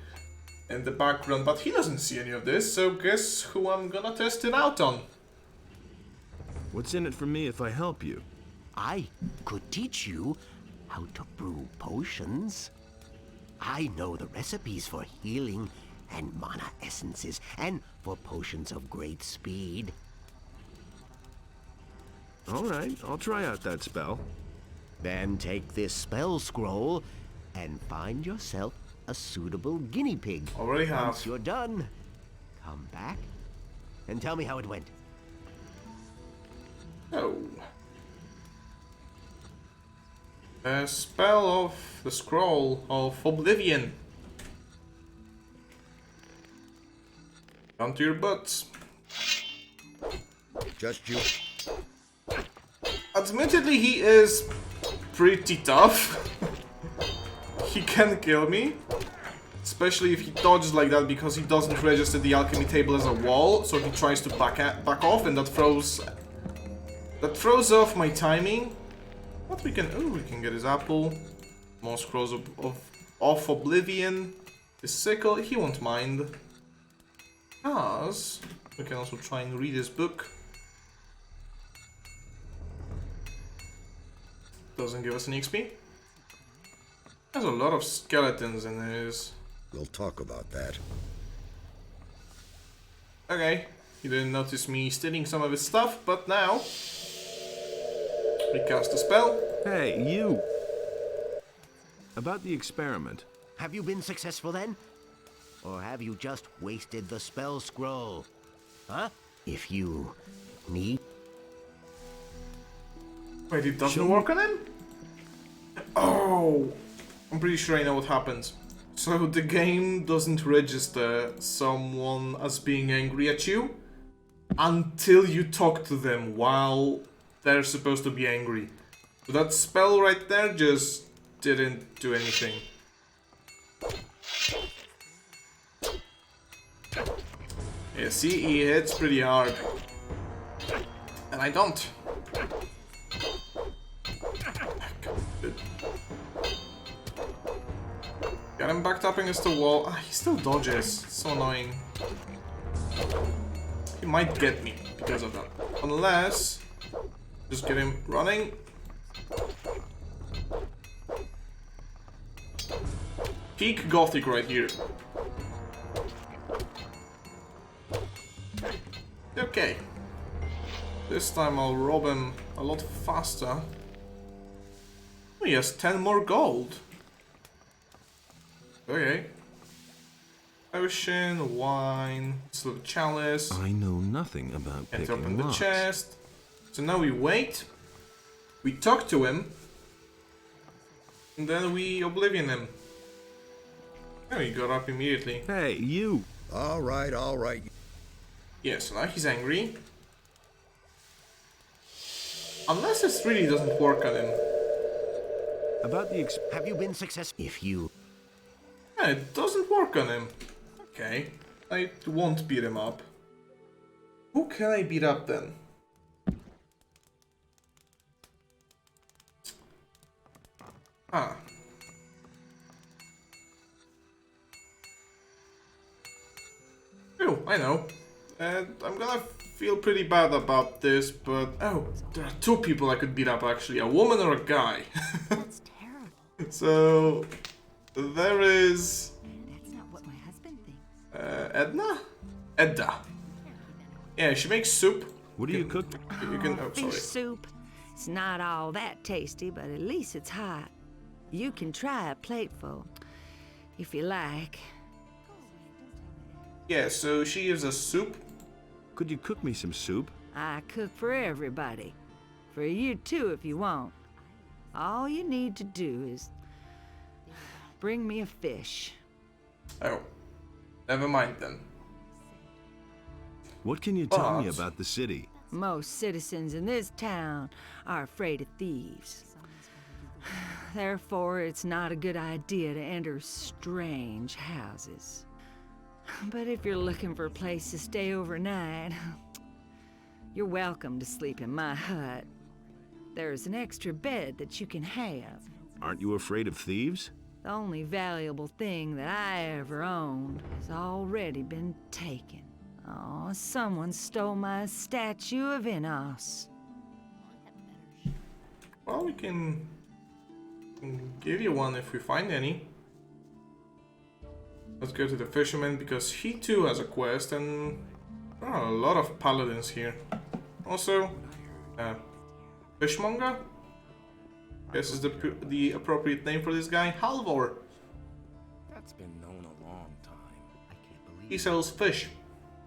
in the background, but he doesn't see any of this, so guess who I'm gonna test it out on? What's in it for me if I help you? I could teach you how to brew potions. I know the recipes for healing and mana essences, and for potions of great speed. All right, I'll try out that spell. Then take this spell scroll and find yourself a suitable guinea pig. Already have. Once you're done, come back and tell me how it went. Oh. A spell of the scroll of oblivion. Onto your butts. Just you. Admittedly, he is pretty tough. He can kill me. Especially if he dodges like that because he doesn't register the alchemy table as a wall. So he tries to back off and that throws off my timing. But we can get his apple. More scrolls of oblivion. His sickle, he won't mind. Because we can also try and read his book. Doesn't give us any XP. There's a lot of skeletons in his. We'll talk about that. Okay, he didn't notice me stealing some of his stuff, but now we cast a spell. Hey, you! About the experiment. Have you been successful then? Or have you just wasted the spell scroll? Huh? If you need... Wait, it doesn't work on him? Oh! I'm pretty sure I know what happens. So the game doesn't register someone as being angry at you until you talk to them while they're supposed to be angry. So that spell right there just didn't do anything. Yeah, see, he hits pretty hard. And I don't. Got him backed up against the wall. Ah, he still dodges. It's so annoying. He might get me because of that. Unless... just get him running. Peak Gothic right here. Okay. This time I'll rob him a lot faster. Oh, he has 10 more gold. Okay. Potion, wine, silver chalice. I know nothing about Can't picking open the locks. chest. So now we wait. We talk to him, and then we oblivion him. Oh, he got up immediately. Hey, you! All right, all right. Yeah, so now he's angry. Unless this really doesn't work on him. About the Have you been successful? If you... Yeah, it doesn't work on him. Okay, I won't beat him up. Who can I beat up then? Ah. Oh, I know. And I'm gonna feel pretty bad about this, but... Oh, there are two people I could beat up actually. A woman or a guy. That's terrible. So... There is... That's not what my husband thinks. Edna? Edda. Yeah, she makes soup. What do you cook? You can... Oh, Fish sorry. soup. It's not all that tasty, but at least it's hot. You can try a plateful, if you like. Yeah, so she gives us soup. Could you cook me some soup? I cook for everybody. For you too, if you want. All you need to do is bring me a fish. Oh. Never mind then. What can you tell me about the city? Most citizens in this town are afraid of thieves. Therefore, it's not a good idea to enter strange houses. But if you're looking for a place to stay overnight, you're welcome to sleep in my hut. There's an extra bed that you can have. Aren't you afraid of thieves? The only valuable thing that I ever owned has already been taken. Oh, someone stole my statue of Enos. Well, we can give you one if we find any. Let's go to the fisherman because he too has a quest, and there are a lot of paladins here. Also, fishmonger. This is the appropriate name for this guy, Halvor. That's been known a long time. I can't believe He sells fish.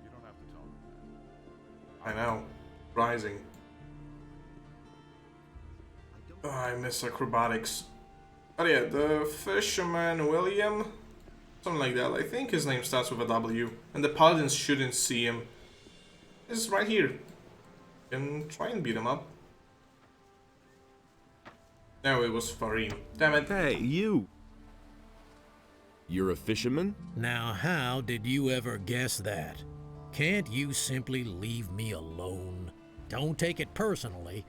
You don't have to tell me. I know, rising. Oh, I miss acrobatics. But yeah, the fisherman William, something like that. I think his name starts with a W, and the paladins shouldn't see him. It's right here. You can try and beat him up. No, it was Farin. Damn it. Hey, you! You're a fisherman? Now, how did you ever guess that? Can't you simply leave me alone? Don't take it personally,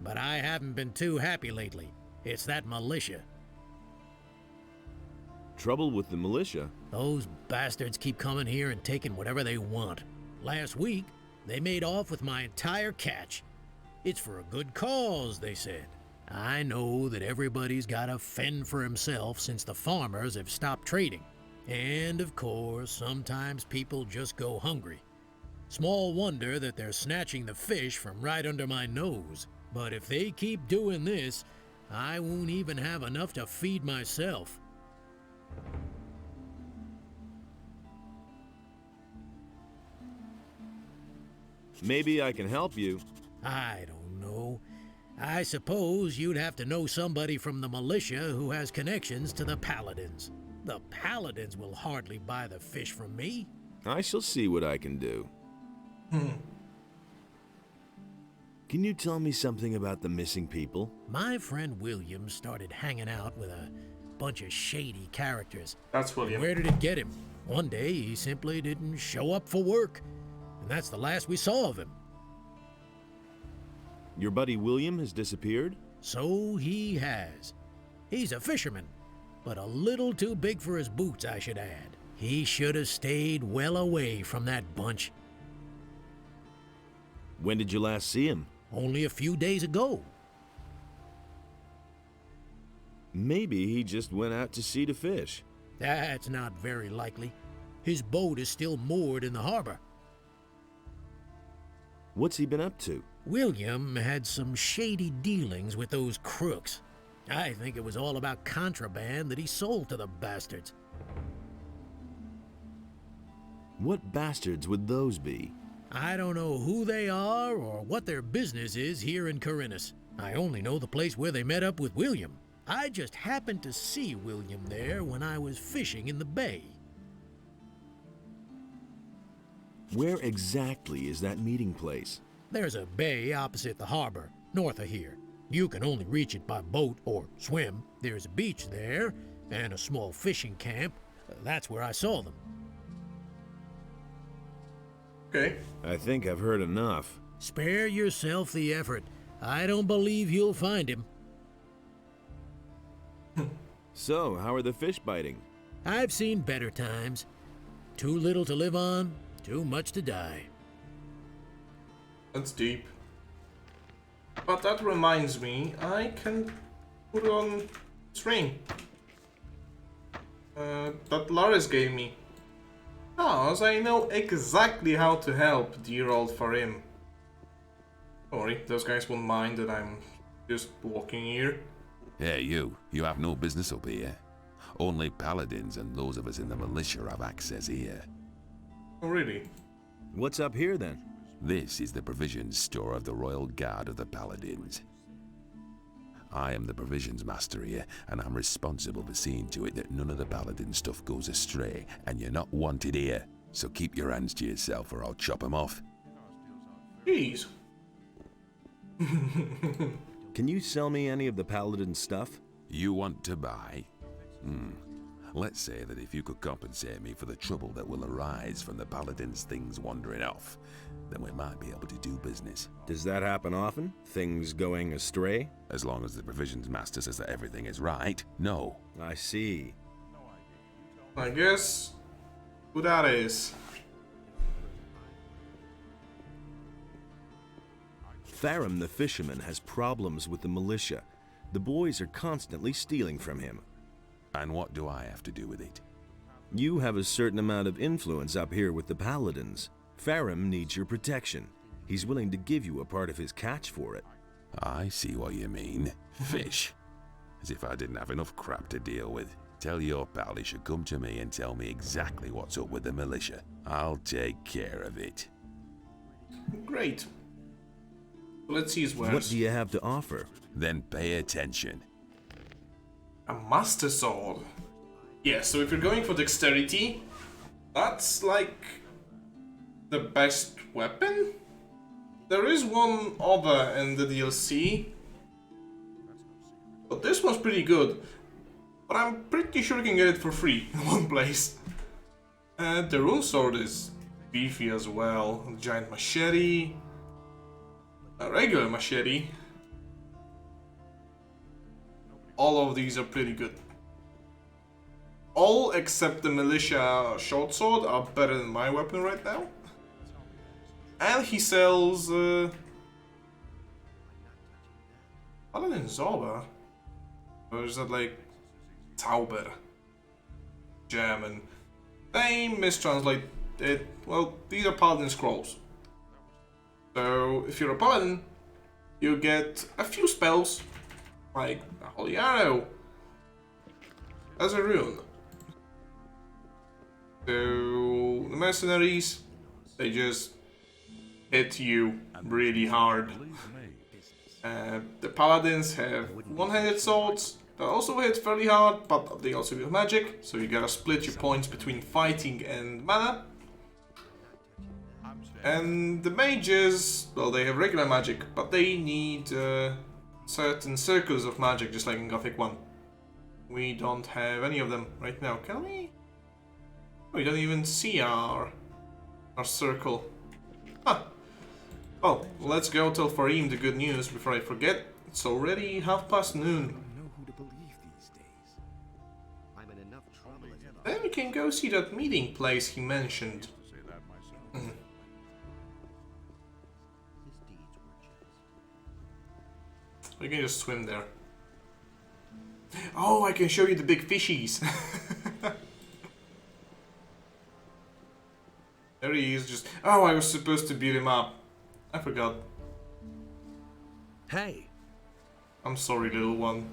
but I haven't been too happy lately. It's that militia. Trouble with the militia? Those bastards keep coming here and taking whatever they want. Last week, they made off with my entire catch. It's for a good cause, they said. I know that everybody's got to fend for himself since the farmers have stopped trading. And of course, sometimes people just go hungry. Small wonder that they're snatching the fish from right under my nose. But if they keep doing this, I won't even have enough to feed myself. Maybe I can help you. I don't know. I suppose you'd have to know somebody from the militia who has connections to the paladins. The paladins will hardly buy the fish from me. I shall see what I can do. Can you tell me something about the missing people? My friend William started hanging out with a bunch of shady characters. That's William. Where did it get him? One day he simply didn't show up for work. And that's the last we saw of him. Your buddy William has disappeared? So he has. He's a fisherman, but a little too big for his boots, I should add. He should have stayed well away from that bunch. When did you last see him? Only a few days ago. Maybe he just went out to sea to fish. That's not very likely. His boat is still moored in the harbor. What's he been up to? William had some shady dealings with those crooks. I think it was all about contraband that he sold to the bastards. What bastards would those be? I don't know who they are or what their business is here in Corinthus, I only know the place where they met up with William. I just happened to see William there when I was fishing in the bay. Where exactly is that meeting place? There's a bay opposite the harbor, north of here. You can only reach it by boat or swim. There's a beach there, and a small fishing camp. That's where I saw them. Okay. I think I've heard enough. Spare yourself the effort. I don't believe you'll find him. So, how are the fish biting? I've seen better times. Too little to live on, too much to die. That's deep. But that reminds me, I can put on this ring that Laris gave me. Because I know exactly how to help dear old Farim. Don't worry, those guys won't mind that I'm just walking here. Hey, you have no business up here. Only paladins and those of us in the militia have access here. Oh, really? What's up here then? This is the provisions store of the Royal Guard of the Paladins. I am the provisions master here, and I'm responsible for seeing to it that none of the paladin stuff goes astray, and you're not wanted here. So keep your hands to yourself or I'll chop them off. Jeez. Can you sell me any of the paladin stuff? You want to buy? Let's say that if you could compensate me for the trouble that will arise from the paladin's things wandering off, then we might be able to do business. Does that happen often? Things going astray? As long as the provisions master says that everything is right, no. I see. I guess who that is. Farim the fisherman has problems with the militia. The boys are constantly stealing from him. And what do I have to do with it? You have a certain amount of influence up here with the paladins. Farim needs your protection. He's willing to give you a part of his catch for it. I see what you mean. Fish. As if I didn't have enough crap to deal with. Tell your pal he should come to me and tell me exactly what's up with the militia. I'll take care of it. Great. Let's see his words. What do you have to offer? Then pay attention. A master sword. Yeah, so if you're going for dexterity, that's like the best weapon? There is one other in the DLC, but this one's pretty good. But I'm pretty sure you can get it for free in one place. And the rune sword is beefy as well. A giant machete, a regular machete. All of these are pretty good. All except the militia short sword are better than my weapon right now. And he sells Paladin Zauber. Or is that like Tauber? German. They mistranslate it. Well, these are Paladin scrolls. So if you're a Paladin, you get a few spells, like a Holy Arrow, as a rune. So the mercenaries, they just hit you really hard. The paladins have one-handed swords that also hit fairly hard, but they also use magic, so you gotta split your points between fighting and mana. And the mages, well, they have regular magic, but they need certain circles of magic, just like in Gothic 1. We don't have any of them right now, can we? We don't even see our circle. Huh. Oh, let's go tell Farim the good news before I forget. It's already noon. Then we can go see that meeting place he mentioned. We can just swim there. Oh, I can show you the big fishies. There he is, just... Oh, I was supposed to beat him up. I forgot. Hey. I'm sorry, little one.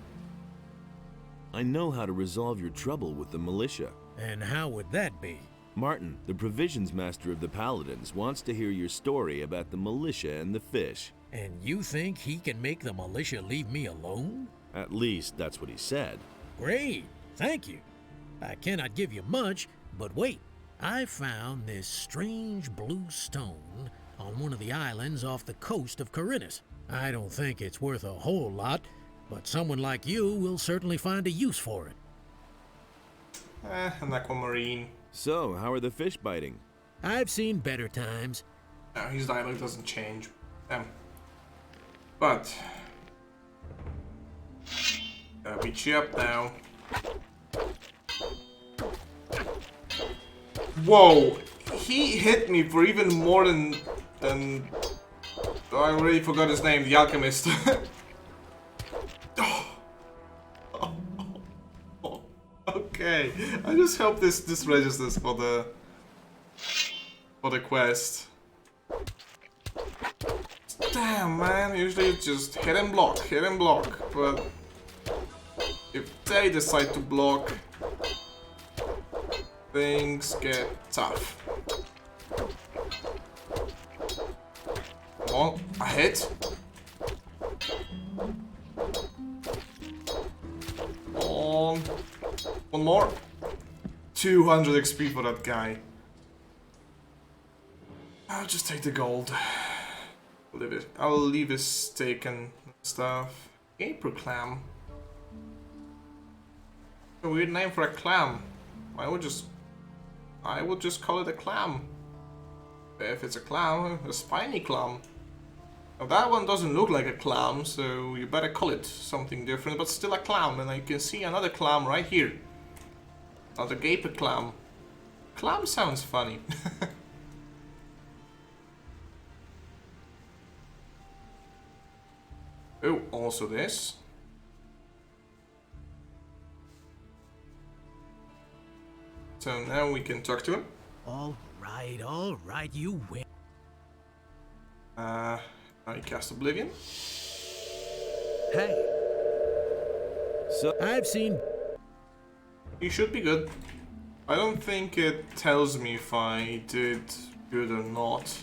I know how to resolve your trouble with the militia. And how would that be? Martin, the provisions master of the Paladins, wants to hear your story about the militia and the fish. And you think he can make the militia leave me alone? At least, that's what he said. Great, thank you. I cannot give you much, but wait. I found this strange blue stone on one of the islands off the coast of Corinus. I don't think it's worth a whole lot, but someone like you will certainly find a use for it. An aquamarine. So, how are the fish biting? I've seen better times. No, his dialogue doesn't change. But I'll beat you up now. Whoa! He hit me for even more than I already forgot his name, the alchemist. Okay, I just hope this registers for the quest. Damn, man, usually it's just hit and block, but if they decide to block, things get tough. Come on, a hit. On. One more. 200 XP for that guy. I'll just take the gold. Leave it. I'll leave his steak and stuff. April clam. A weird name for a clam. I would just call it a clam. If it's a clam, a spiny clam. Now that one doesn't look like a clam, so you better call it something different, but still a clam. And I can see another clam right here. Another gaper clam. Clam sounds funny. Oh, also this. So now we can talk to him. All right, you win. I cast Oblivion. Hey. So I've seen. You should be good. I don't think it tells me if I did good or not.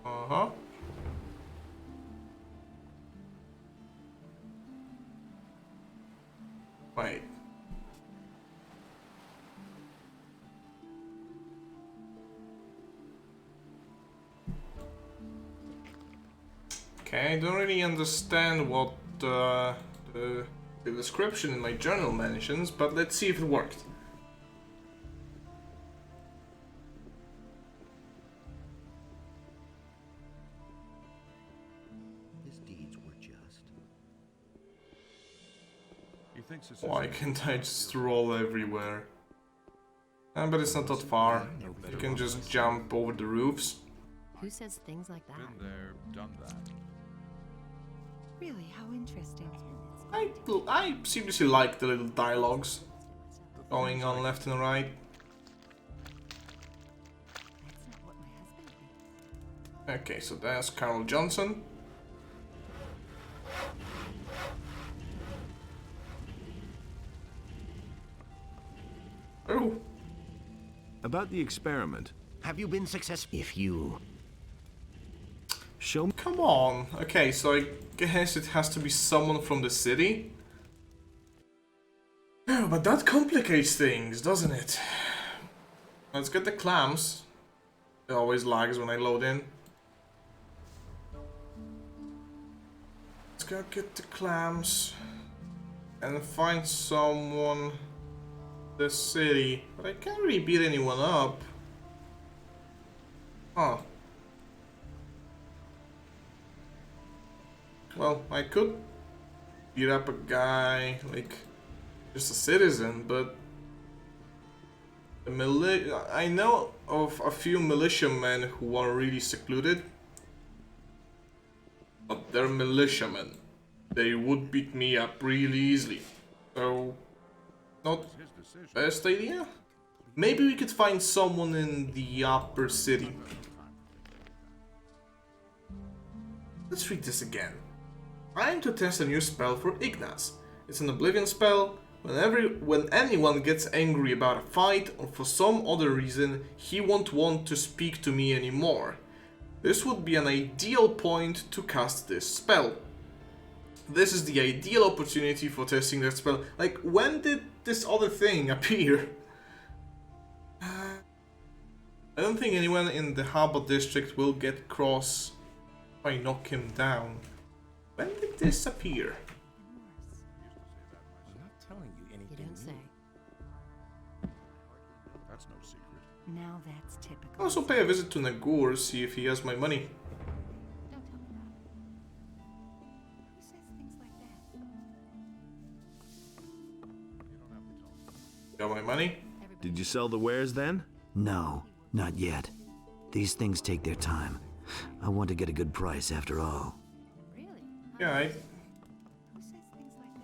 Uh-huh. Wait. Okay, I don't really understand what the description in my journal mentions, but let's see if it worked. His deeds were just. He thinks it's Why can't I just roll everywhere? But it's not that far. You can just jump over the roofs. Who says things like that? been there, done that. Really, how interesting. I seriously like the little dialogues going on left and right. That's not what my husband thinks. Okay, so there's Carl Johnson. Oh. About the experiment. Have you been successful? If you... Show me. Come on. Okay, so I guess it has to be someone from the city. Oh, but that complicates things, doesn't it? Let's get the clams. It always lags when I load in. Let's go get the clams. And find someone... the city. But I can't really beat anyone up. Huh. Well, I could beat up a guy, like, just a citizen, but the I know of a few militiamen who are really secluded, but they're militiamen. They would beat me up really easily, so not best idea. Maybe we could find someone in the upper city. Let's read this again. time to test a new spell for Ignaz. It's an oblivion spell. When anyone gets angry about a fight or for some other reason, he won't want to speak to me anymore. This would be an ideal point to cast this spell. This is the ideal opportunity for testing that spell. Like, when did this other thing appear? I don't think anyone in the Harbor District will get cross if I knock him down. When did this appear? I'm not telling you anything. You don't say. That's no secret. Now that's typical. I'll also pay a visit to Nagur, see if he has my money. Don't talk about it. Who says things like that? Got my money? Did you sell the wares then? No, not yet. These things take their time. I want to get a good price after all. Really? Yeah, Who says things like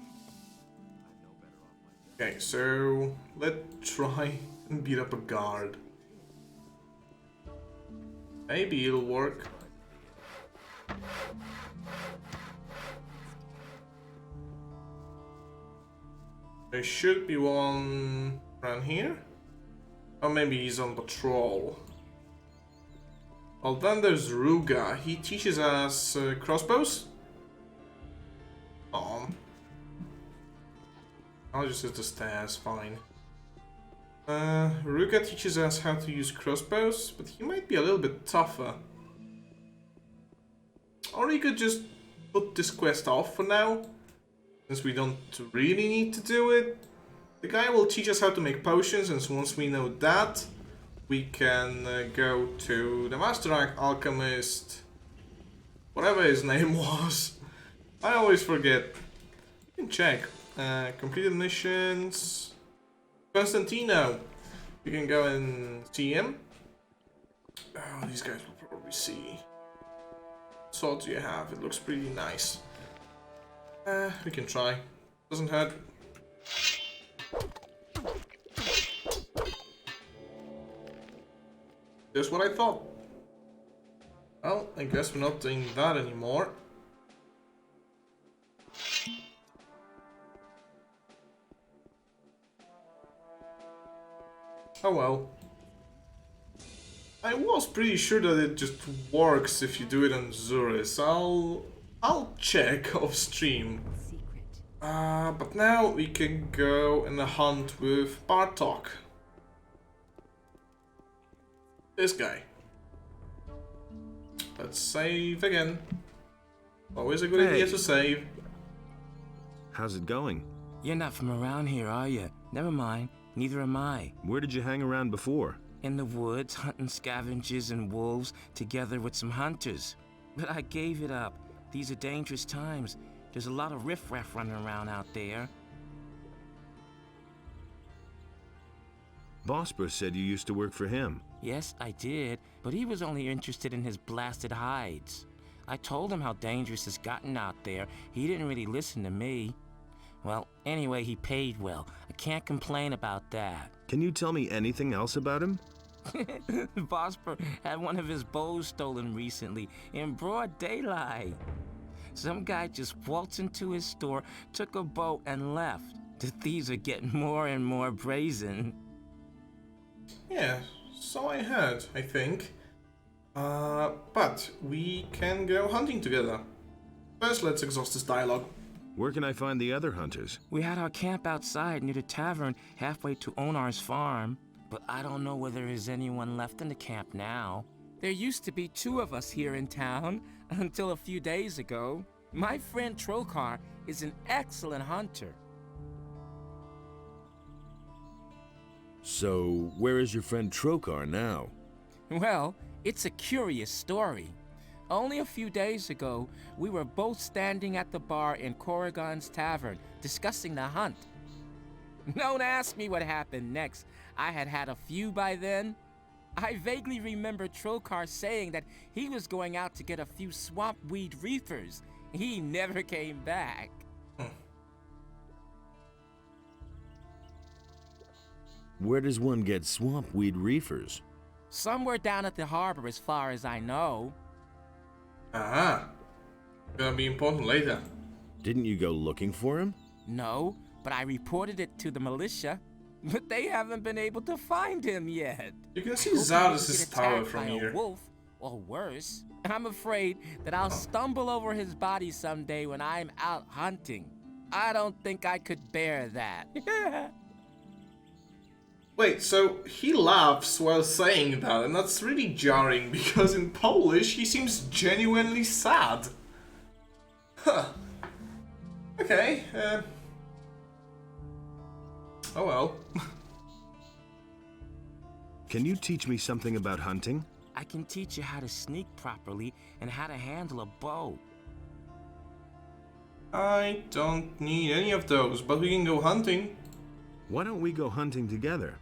that? Okay, so let's try and beat up a guard. Maybe it'll work. There should be one around here. Or maybe he's on patrol. Well, then there's Ruga. He teaches us crossbows. I'll just use the stairs, fine. Ruga teaches us how to use crossbows, but he might be a little bit tougher. Or he could just put this quest off for now, since we don't really need to do it. The guy will teach us how to make potions, and so once we know that, we can go to the Master Alchemist, whatever his name was. I always forget. You can check. Completed missions. Constantino. You can go and see him. Oh, these guys will probably see. What sword do you have? It looks pretty nice. We can try. Doesn't hurt. Just what I thought. Well, I guess we're not doing that anymore. Oh well. I was pretty sure that it just works if you do it on Zuris. I'll check off stream. But now we can go and hunt with Bartok. This guy. Let's save again. Always a good idea to save. How's it going? You're not from around here, are you? Never mind. Neither am I. Where did you hang around before? In the woods, hunting scavengers and wolves, together with some hunters. But I gave it up. These are dangerous times. There's a lot of riffraff running around out there. Bosper said you used to work for him. Yes, I did, but he was only interested in his blasted hides. I told him how dangerous it's gotten out there. He didn't really listen to me. Well, anyway, he paid well. I can't complain about that. Can you tell me anything else about him? Bosper had one of his bows stolen recently in broad daylight. Some guy just waltzed into his store, took a bow, and left. The thieves are getting more and more brazen. Yeah, so I heard, I think. But we can go hunting together. First, let's exhaust this dialogue. Where can I find the other hunters? We had our camp outside near the tavern halfway to Onar's farm, but I don't know whether there's anyone left in the camp now. There used to be 2 of us here in town until a few days ago. My friend Trokar is an excellent hunter. So, where is your friend Trokar now? Well, it's a curious story. Only a few days ago, we were both standing at the bar in Corrigan's tavern, discussing the hunt. Don't ask me what happened next. I had had a few by then. I vaguely remember Trokar saying that he was going out to get a few swampweed reefers. He never came back. Where does one get swampweed reefers? Somewhere down at the harbor, as far as I know. Aha. Gonna be important later. Didn't you go looking for him? No, but I reported it to the militia. But they haven't been able to find him yet. You can see Hoping he Zardus' doesn't get tower attacked from by here. a wolf, or worse. I'm afraid that I'll stumble over his body someday when I'm out hunting. I don't think I could bear that. Wait, so he laughs while saying that, and that's really jarring because in Polish he seems genuinely sad. Huh. Okay, oh well. Can you teach me something about hunting? I can teach you how to sneak properly and how to handle a bow. I don't need any of those, but we can go hunting. Why don't we go hunting together?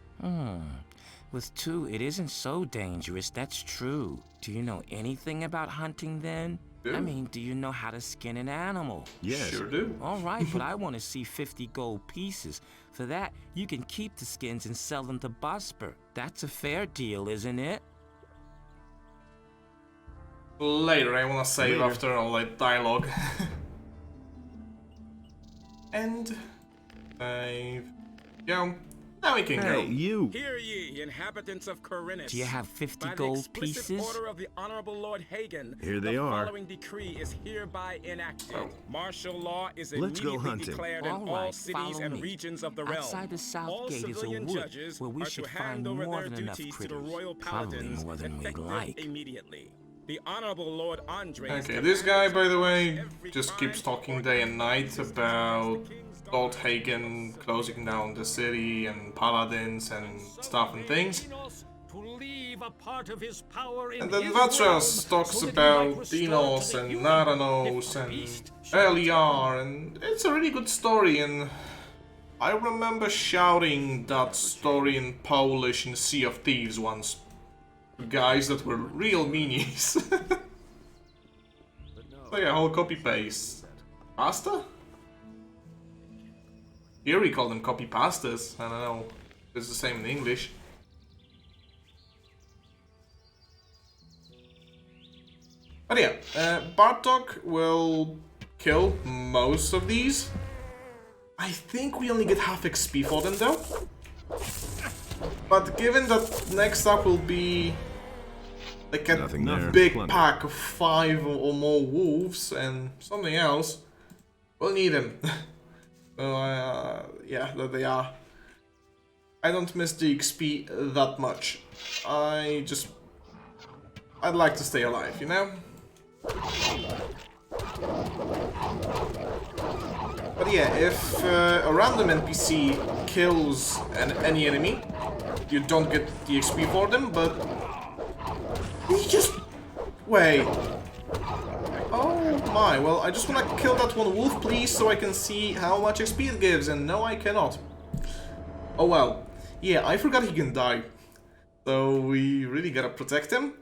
With two, it isn't so dangerous, that's true. Do you know anything about hunting then? Yeah. I mean, do you know how to skin an animal? Yes. Sure do. All right, but I want to see 50 gold pieces. For that, you can keep the skins and sell them to Bosper. That's a fair deal, isn't it? Later, I wanna save Later. after all that dialogue. And... save. Go. Now we can go. Hey, you! Hear ye, inhabitants of Corinus. Do you have 50 By gold the explicit pieces? order of the Honorable Lord Hagen, Here they the are. following decree is hereby enacted. Oh. Martial law is Let's go immediately hunting. declared All in all right, cities follow and me. regions of the realm. Outside the south all gate is a civilian wood judges where we are should to find hand over more their than enough duties to the critters. royal Probably paladins more than we'd effective like. immediately. The Honorable Lord Andre. Okay, this guy, by the way, just keeps talking day and night about Lord Hagen closing down the city and paladins and stuff and things. And then Vatras talks about Dinos and Naranos and Eliar, and it's a really good story, and I remember shouting that story in Polish in Sea of Thieves once. Guys that were real meanies. So yeah, whole copy-paste. Pasta? Here we call them copy-pastas. I don't know. It's the same in English. But yeah, Bartok will kill most of these. I think we only get half XP for them though. But given that next up will be like a big pack of 5 or more wolves and something else, we'll need them. So yeah, there they are. I don't miss the XP that much. I'd like to stay alive, you know? But yeah, if a random NPC kills any enemy, you don't get the XP for them, but he just... wait. Oh my, well, I just wanna kill that one wolf, please, so I can see how much XP it gives, and no, I cannot. Oh well. Yeah, I forgot he can die. So we really gotta protect him.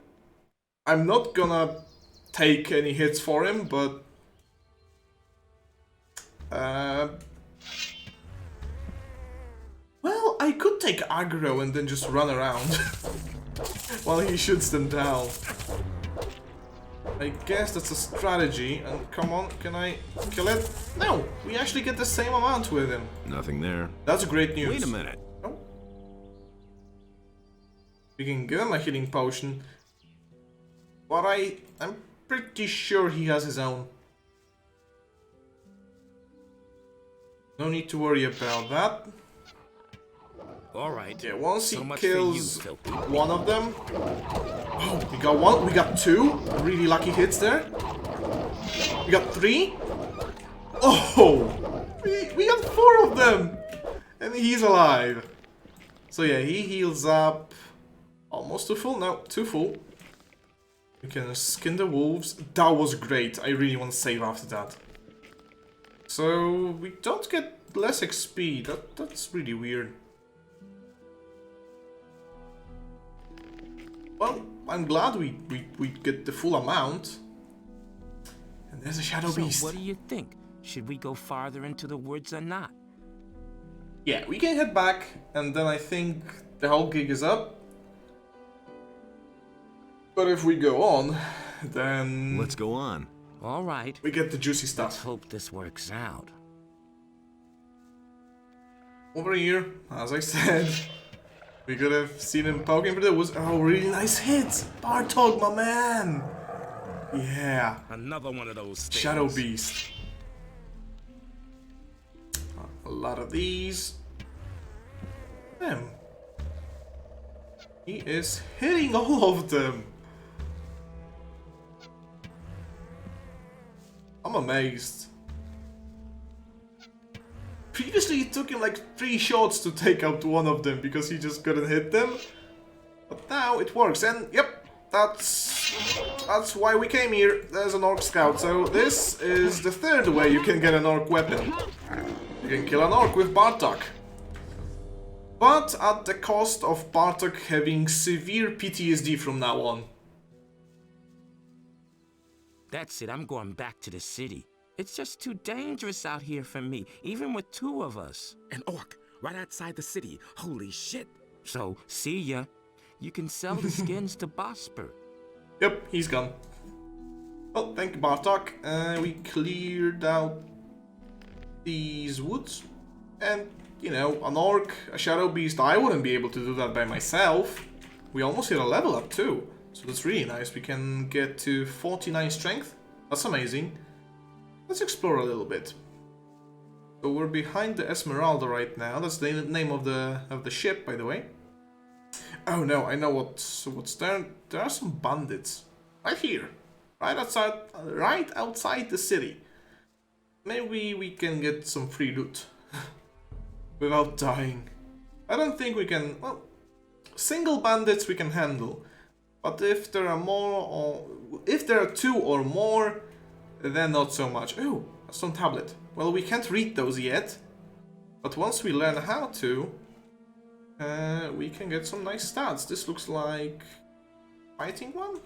I'm not gonna take any hits for him, but... well, I could take aggro and then just run around while he shoots them down. I guess that's a strategy, and come on, can I kill it? No, we actually get the same amount with him. Nothing there. That's great news. Wait a minute. Oh. We can give him a healing potion, but I'm pretty sure he has his own. No need to worry about that. All right. Yeah, once he So much kills for you, filthy. one of them. Oh, we got one. We got 2 really lucky hits there. We got 3. Oh, we got 4 of them, and he's alive. So yeah, he heals up almost to full. No, to full. We can skin the wolves. That was great. I really want to save after that. So we don't get less XP. That's really weird. Well, I'm glad we get the full amount. And there's a shadow beast. So what do you think? Should we go farther into the woods or not? Yeah, we can head back, and then I think the whole gig is up. But if we go on, then... Let's go on. All right. We get the juicy stuff. Let's hope this works out. Over here, as I said, we could have seen him poking, but it was really nice hits. Bartok, my man. Yeah. Another one of those things. Shadow Beast. A lot of these. Damn. He is hitting all of them. I'm amazed. Previously it took him like 3 shots to take out one of them because he just couldn't hit them. But now it works, and yep, that's why we came here. There's an orc scout, so this is the 3rd way you can get an orc weapon. You can kill an orc with Bartok. But at the cost of Bartok having severe PTSD from now on. That's it, I'm going back to the city. It's just too dangerous out here for me, even with 2 of us. An orc, right outside the city. Holy shit. So, see ya. You can sell the skins to Bosper. Yep, he's gone. Well, thank you, Bartok. We cleared out these woods. And, you know, an orc, a shadow beast, I wouldn't be able to do that by myself. We almost hit a level up too. So that's really nice. We can get to 49 strength. That's amazing. Let's explore a little bit. So we're behind the Esmeralda right now. That's the name of the ship, by the way. Oh no, I know what's there. There are some bandits right here, right outside the city. Maybe we can get some free loot without dying. I don't think we can. Well, single bandits we can handle, but if there are more, or if there are 2 or more, then not so much. Oh, a stone tablet. Well, we can't read those yet, but once we learn how to, we can get some nice stats. This looks like fighting one.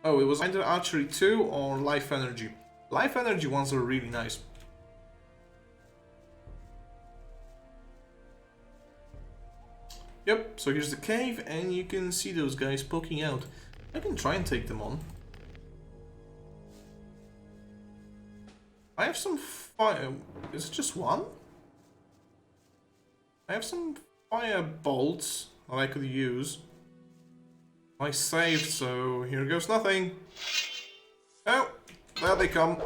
Oh, it was either archery 2 or life energy. Life energy ones are really nice. Yep, so here's the cave, and you can see those guys poking out. I can try and take them on. I have some fire. Is it just one? I have some fire bolts that I could use. I saved, so here goes nothing. Oh, there they come.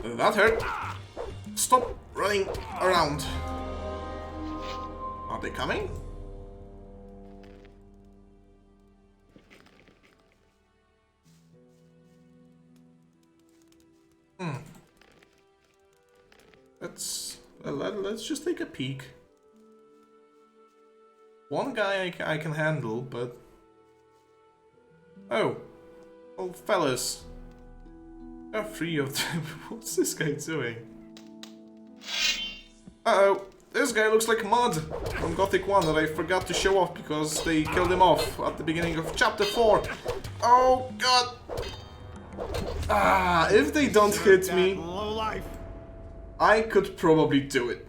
That hurt. Stop running around. Are they coming? Let's just take a peek. One guy I can handle, but... Oh. Well, fellas. There are 3 of them. What's this guy doing? Uh-oh. This guy looks like Mud from Gothic 1 that I forgot to show off because they killed him off at the beginning of chapter 4. Oh, God. Ah, if they don't hit me, I could probably do it.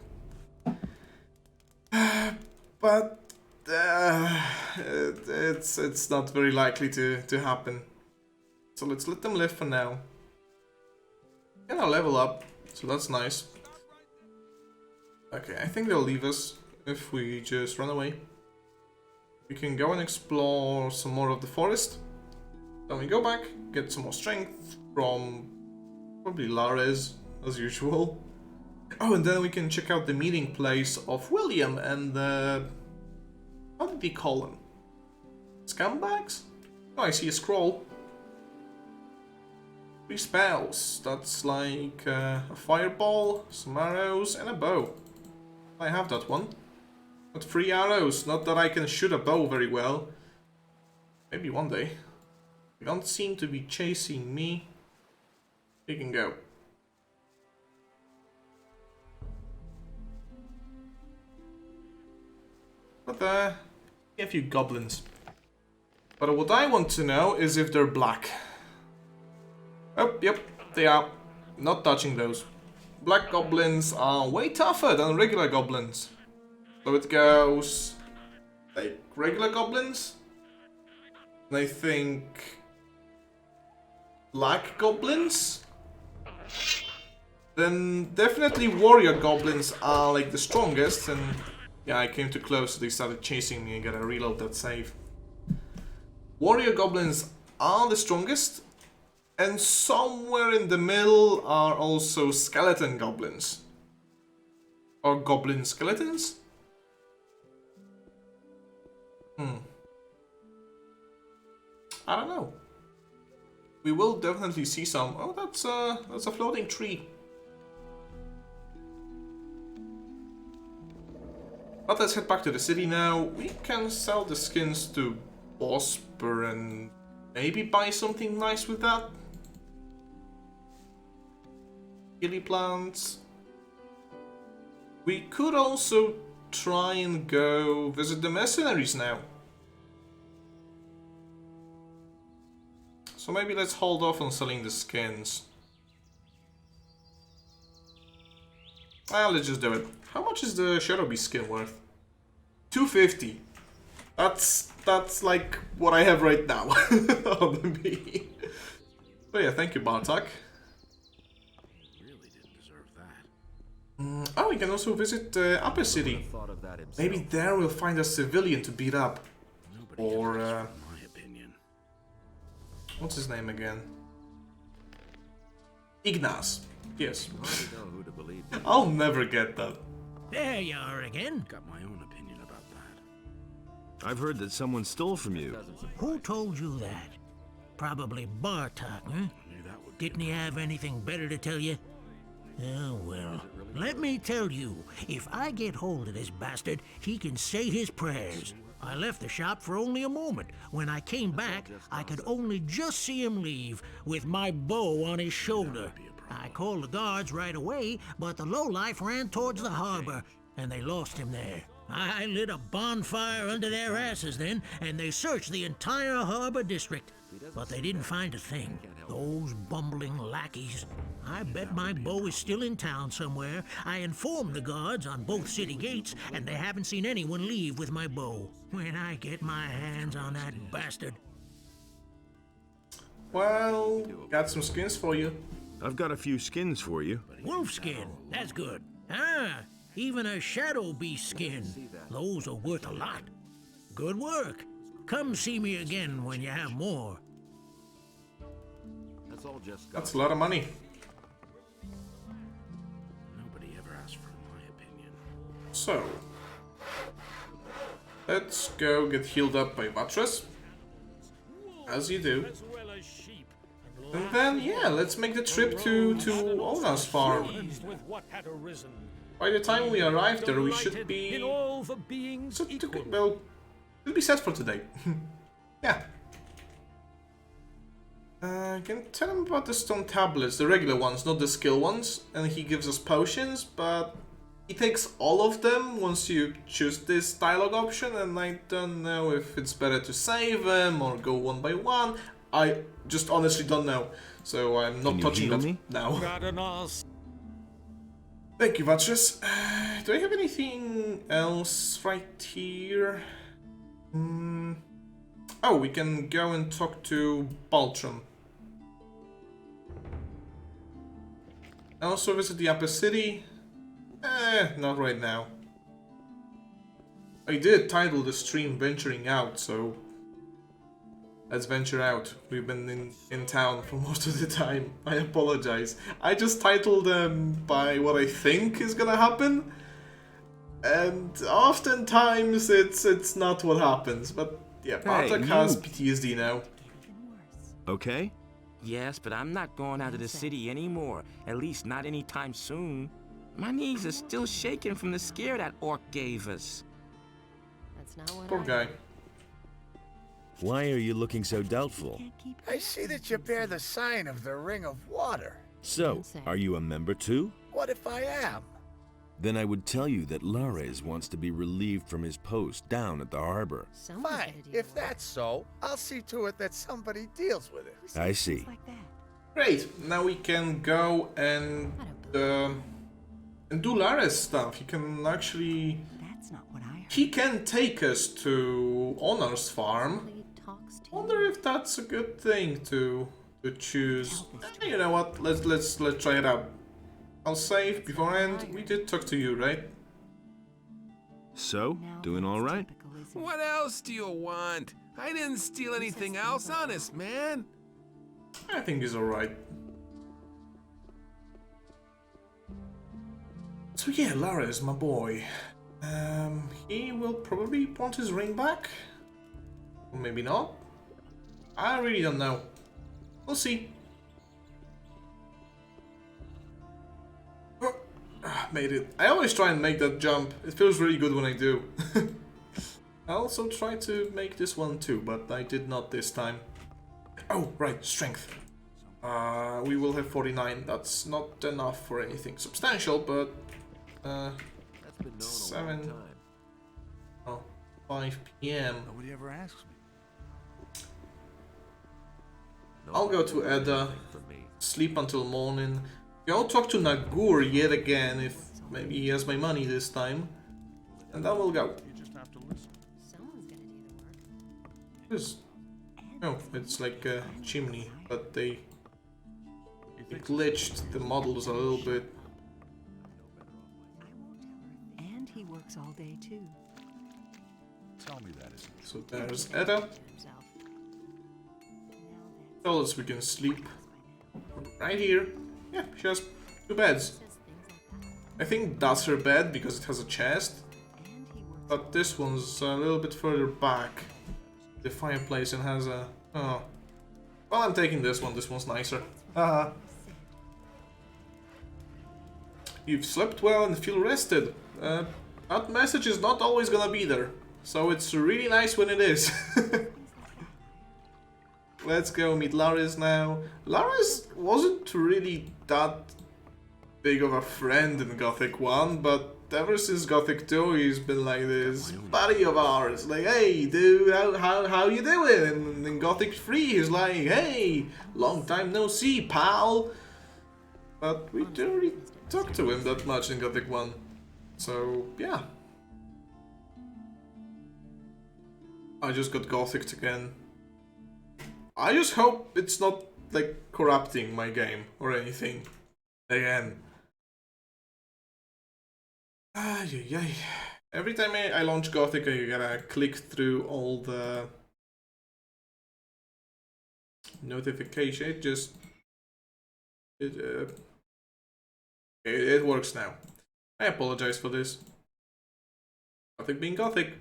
But it's not very likely to happen. So let's let them live for now. And I'll level up, so that's nice. Okay, I think they'll leave us if we just run away. We can go and explore some more of the forest. Then we go back, get some more strength from probably Lares, as usual. Oh, and then we can check out the meeting place of William and the... How did he call them? Scumbags? Oh, I see a scroll. 3 spells. That's like a fireball, some arrows, and a bow. I have that one. But 3 arrows. Not that I can shoot a bow very well. Maybe one day. They don't seem to be chasing me. We can go. But a few goblins. But what I want to know is if they're black. Oh, yep, they are. Not touching those. Black goblins are way tougher than regular goblins. So it goes like regular goblins, And I think black goblins. Then definitely warrior goblins are like the strongest, and yeah, I came too close, so they started chasing me. I gotta reload that save. Warrior goblins are the strongest, and somewhere in the middle are also skeleton goblins. Or goblin skeletons? I don't know. We will definitely see some. Oh, that's a floating tree. But let's head back to the city now. We can sell the skins to Bosper and maybe buy something nice with that. Gilly plants. We could also try and go visit the mercenaries now. So maybe let's hold off on selling the skins. Well, let's just do it. How much is the Shadow Beast skin worth? 250. That's like what I have right now on the bee. So yeah, thank you, Bartok. Really didn't deserve that. Oh, we can also visit Upper City. Maybe there we'll find a civilian to beat up. Or what's his name again? Ignaz. Yes. I'll never get that. There you are again. Got my own opinion about that. I've heard that someone stole from you. Who told you that? Probably Bartok, huh? Didn't he have anything better to tell you? Oh, well, let me tell you, if I get hold of this bastard, he can say his prayers. I left the shop for only a moment. When I came back, I could only just see him leave, with my bow on his shoulder. I called the guards right away, but the lowlife ran towards the harbor, and they lost him there. I lit a bonfire under their asses then, and they searched the entire harbor district. But they didn't find a thing. Those bumbling lackeys. I bet my bow is still in town somewhere. I informed the guards on both city gates, and they haven't seen anyone leave with my bow. When I get my hands on that bastard. Well, got some skins for you. I've got a few skins for you. Wolf skin, that's good. Ah, even a Shadow Beast skin. Those are worth a lot. Good work. Come see me again when you have more. That's a lot of money. Nobody ever asked for my opinion. So, let's go get healed up by Vatras. As you do. And then, yeah, let's make the trip to Ona's farm. By the time we arrive there, we should be... well, we'll be set for today. Yeah. Can tell him about the stone tablets, the regular ones, not the skill ones. And he gives us potions, but he takes all of them once you choose this dialogue option. And I don't know if it's better to save them or go one by one. I just honestly don't know, so I'm not touching that now. Thank you, Vatras. Do I have anything else right here? Oh, we can go and talk to Baltram. Also visit the Upper City. Not right now. I did title the stream Venturing Out, so... let's venture out. We've been in town for most of the time. I apologize. I just titled them by what I think is gonna happen. And oftentimes it's not what happens. But yeah, Bartok has PTSD now. Okay? Yes, but I'm not going out of the city anymore. At least not anytime soon. My knees are still shaking from the scare that orc gave us. That's not what Poor guy. Why are you looking so doubtful? I see that you bear the sign of the Ring of Water. So, are you a member too? What if I am? Then I would tell you that Lares wants to be relieved from his post down at the harbor. Fine. If that's so, I'll see to it that somebody deals with it. I see. Great. Now we can go and do Lares stuff. He can actually... That's not what I heard. He can take us to Honor's farm. Wonder if that's a good thing to choose. You know what? Let's try it out. I'll save beforehand. We did talk to you, right? So, doing all right? What else do you want? I didn't steal anything else, honest, man. I think he's alright. So yeah, Lara is my boy. He will probably want his ring back. Or maybe not. I really don't know. We'll see. Made it. I always try and make that jump. It feels really good when I do. I also tried to make this one too, but I did not this time. Oh, right, strength. We will have 49. That's not enough for anything substantial, but 7. Oh, 5 p.m. Nobody ever asks me. I'll go to Edda, sleep until morning. I'll talk to Nagur yet again if maybe he has my money this time. And then we'll go. You just have to listen. No, it's like a chimney, but they glitched the models a little bit. And he works all day too. Tell me that isn't. So there's Edda. Tell us we can sleep right here. Yeah, she has 2 beds. I think that's her bed because it has a chest. But this one's a little bit further back. The fireplace and has a... Oh. Well, I'm taking this one. This one's nicer. Haha. You've slept well and feel rested. That message is not always gonna be there. So it's really nice when it is. Let's go meet Laris now. Laris wasn't really that big of a friend in Gothic 1, but ever since Gothic 2 he's been like this buddy of ours. Like, hey dude, how you doing? And in Gothic 3 he's like, hey, long time no see, pal. But we didn't really talk to him that much in Gothic 1. So, yeah. I just got Gothic again. I just hope it's not, like, corrupting my game or anything. Again. Ay. Every time I launch Gothic, I gotta click through all the notification. It works now. I apologize for this. Gothic being Gothic.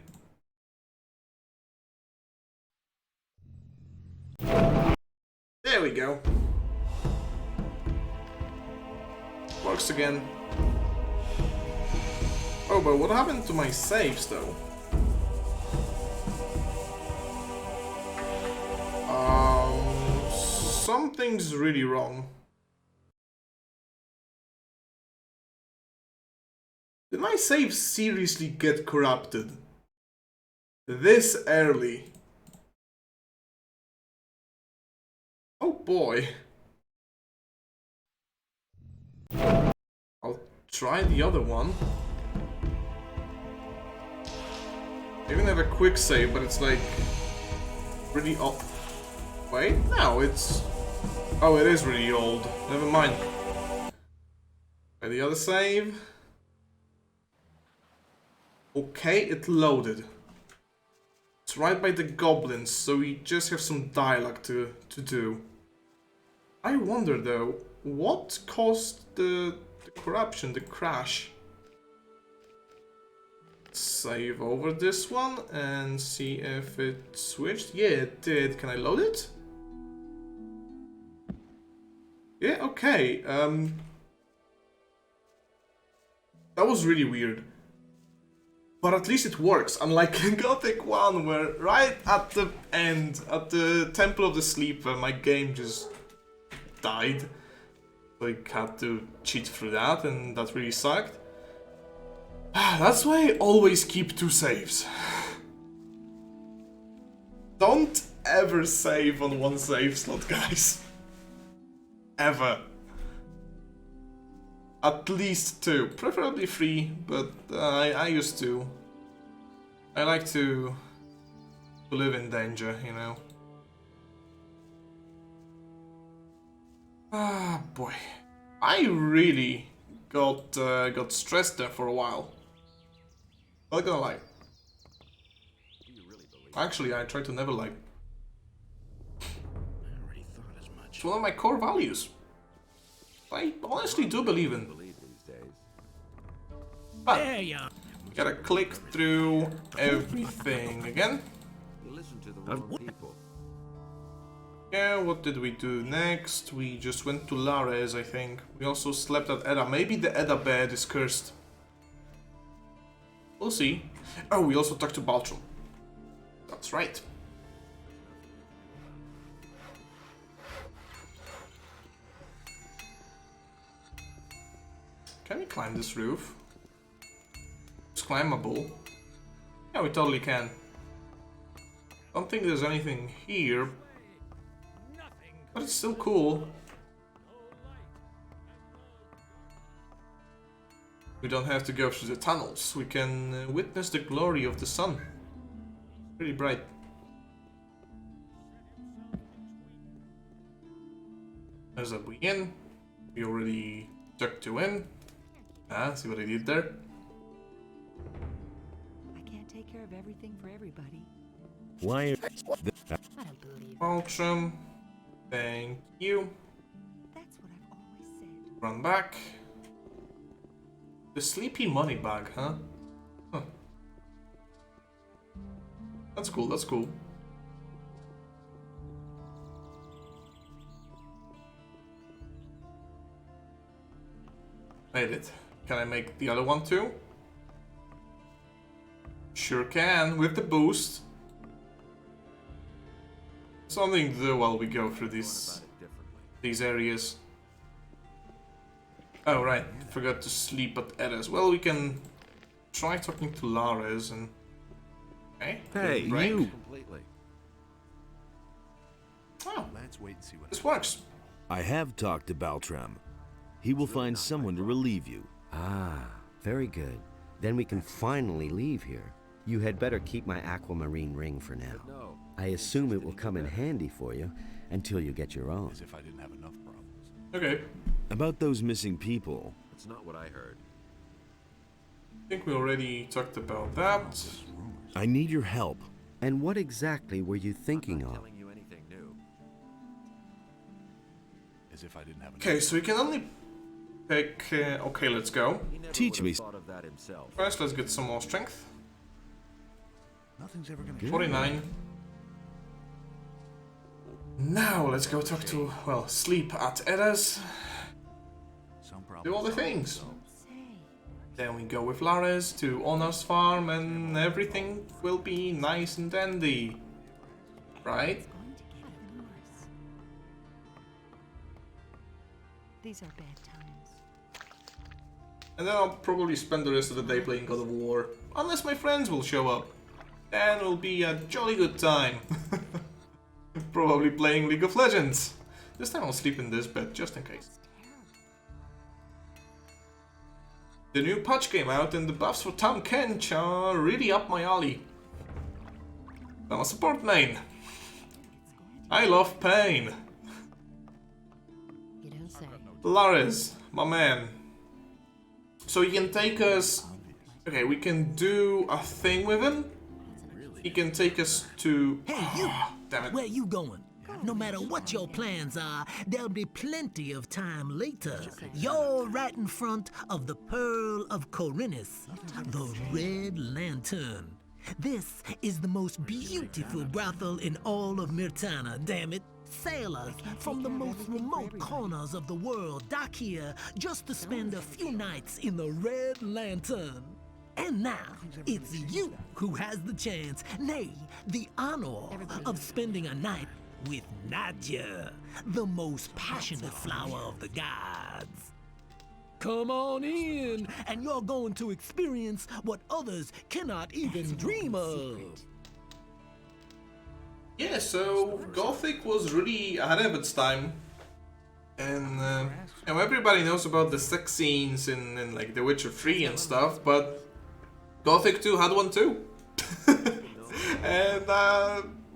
There we go. Works again. Oh, but what happened to my saves though? Something's really wrong. Did my saves seriously get corrupted? This early? Oh boy. I'll try the other one. I even have a quick save, but it's like really old. Wait, no, it's... Oh, it is really old. Never mind. Try the other save. Okay, it loaded. It's right by the goblins, so we just have some dialogue to do. I wonder though, what caused the corruption, the crash? Save over this one and see if it switched. Yeah, it did. Can I load it? Yeah, okay. That was really weird. But at least it works, unlike in Gothic 1, where right at the end, at the Temple of the Sleeper, my game just died. So I had to cheat through that, and that really sucked. That's why I always keep 2 saves. Don't ever save on 1 save slot, guys. Ever. At least 2, preferably 3, but I used to. I like to live in danger, you know. Ah, boy. I really got stressed there for a while. Not gonna lie. Actually, I try to never lie. It's one of my core values. I honestly do believe in. But There you are. gotta click through everything again. Yeah, what did we do next? We just went to Lares, I think. We also slept at Edda. Maybe the Edda bed is cursed. We'll see. Oh, we also talked to Baltrum. That's right. Can we climb this roof? It's climbable. Yeah, we totally can. Don't think there's anything here, but it's still cool. We don't have to go through the tunnels. We can witness the glory of the sun. Pretty bright. There's a we in. We already tucked you in. Ah, see what I did there? I can't take care of everything for everybody. Why? Baltrum. Thank you. That's what I've always said. Run back. The sleepy money bag, huh? Huh. That's cool, that's cool. Made it. Can I make the other one too? Sure can, with the boost. Something to do while we go through these areas. Oh right, forgot to sleep at Edda's. Well, we can try talking to Lares and... Okay, Hey, you! Oh, Let's wait and see what this works. I have talked to Baltram. He will find someone to relieve you. Ah, very good. Then we can finally leave here. You had better keep my aquamarine ring for now. I assume it will come in handy for you until you get your own. As if I didn't have enough problems. Okay. About those missing people. That's not what I heard. I think we already talked about that. I need your help. And what exactly were you thinking of? Telling you anything new. As if I didn't have enough. Okay, so we can only pick... okay, let's go. Teach me. Thought of that himself. First, let's get some more strength. Nothing's ever gonna 49. Now, let's go talk to... well, sleep at Edda's. Do all the things. Then we go with Lares to Ona's farm and everything will be nice and dandy. Right? These are bad times. And then I'll probably spend the rest of the day playing God of War. Unless my friends will show up. Then it'll be a jolly good time. Probably playing League of Legends. This time I'll sleep in this bed just in case. The new patch came out and the buffs for Tahm Kench are really up my alley. I'm a support main. I love pain. You don't say. Lares, my man. So he can take us... Okay, we can do a thing with him. He can take us to... Hey, you! Damn it. Where you going? No matter what your plans are, there'll be plenty of time later. You're right in front of the Pearl of Corinus, the Red Lantern. This is the most beautiful brothel in all of Myrtana, damn it. Sailors from the most remote corners of the world dock here just to spend a few nights in the Red Lantern. And now, it's you who has the chance, nay, the honor of spending a night with Nadja, the most passionate flower of the gods. Come on in, and you're going to experience what others cannot even dream of. Yeah, so Gothic was really ahead of its time. And you know, everybody knows about the sex scenes in like The Witcher 3 and stuff, but Gothic 2 had one too. And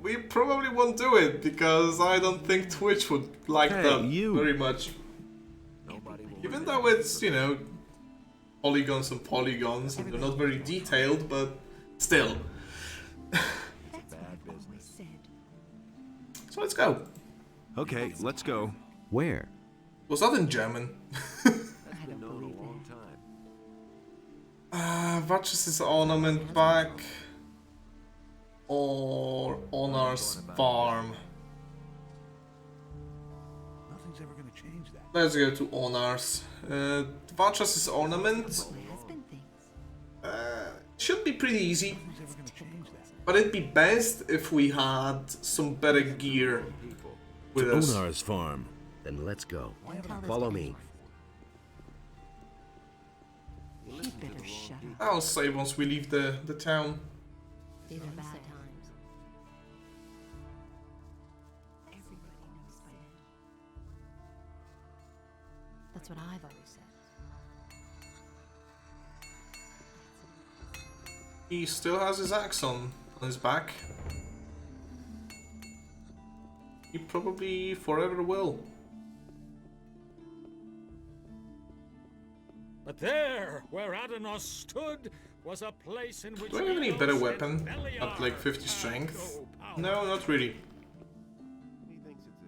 we probably won't do it because I don't think Twitch would like that very much. Even though it's, you know, polygons and polygons, and they're not very detailed, but still. So let's go. Okay, let's go. Where? Was that in German? Vatch's ornament back. Or Onar's farm. Nothing's ever gonna change that. Let's go to Onar's. Vatch's ornament. Should be pretty easy. But it'd be best if we had some better gear with us. Onar's farm. Then let's go. Follow me. I'll save once we leave the town. These are bad times. Everybody knows by now. That's what I've always said. He still has his axe on his back. He probably forever will. But there, where Adanos stood, was a place in which... Do I have any better weapon at like 50 strength? No, not really.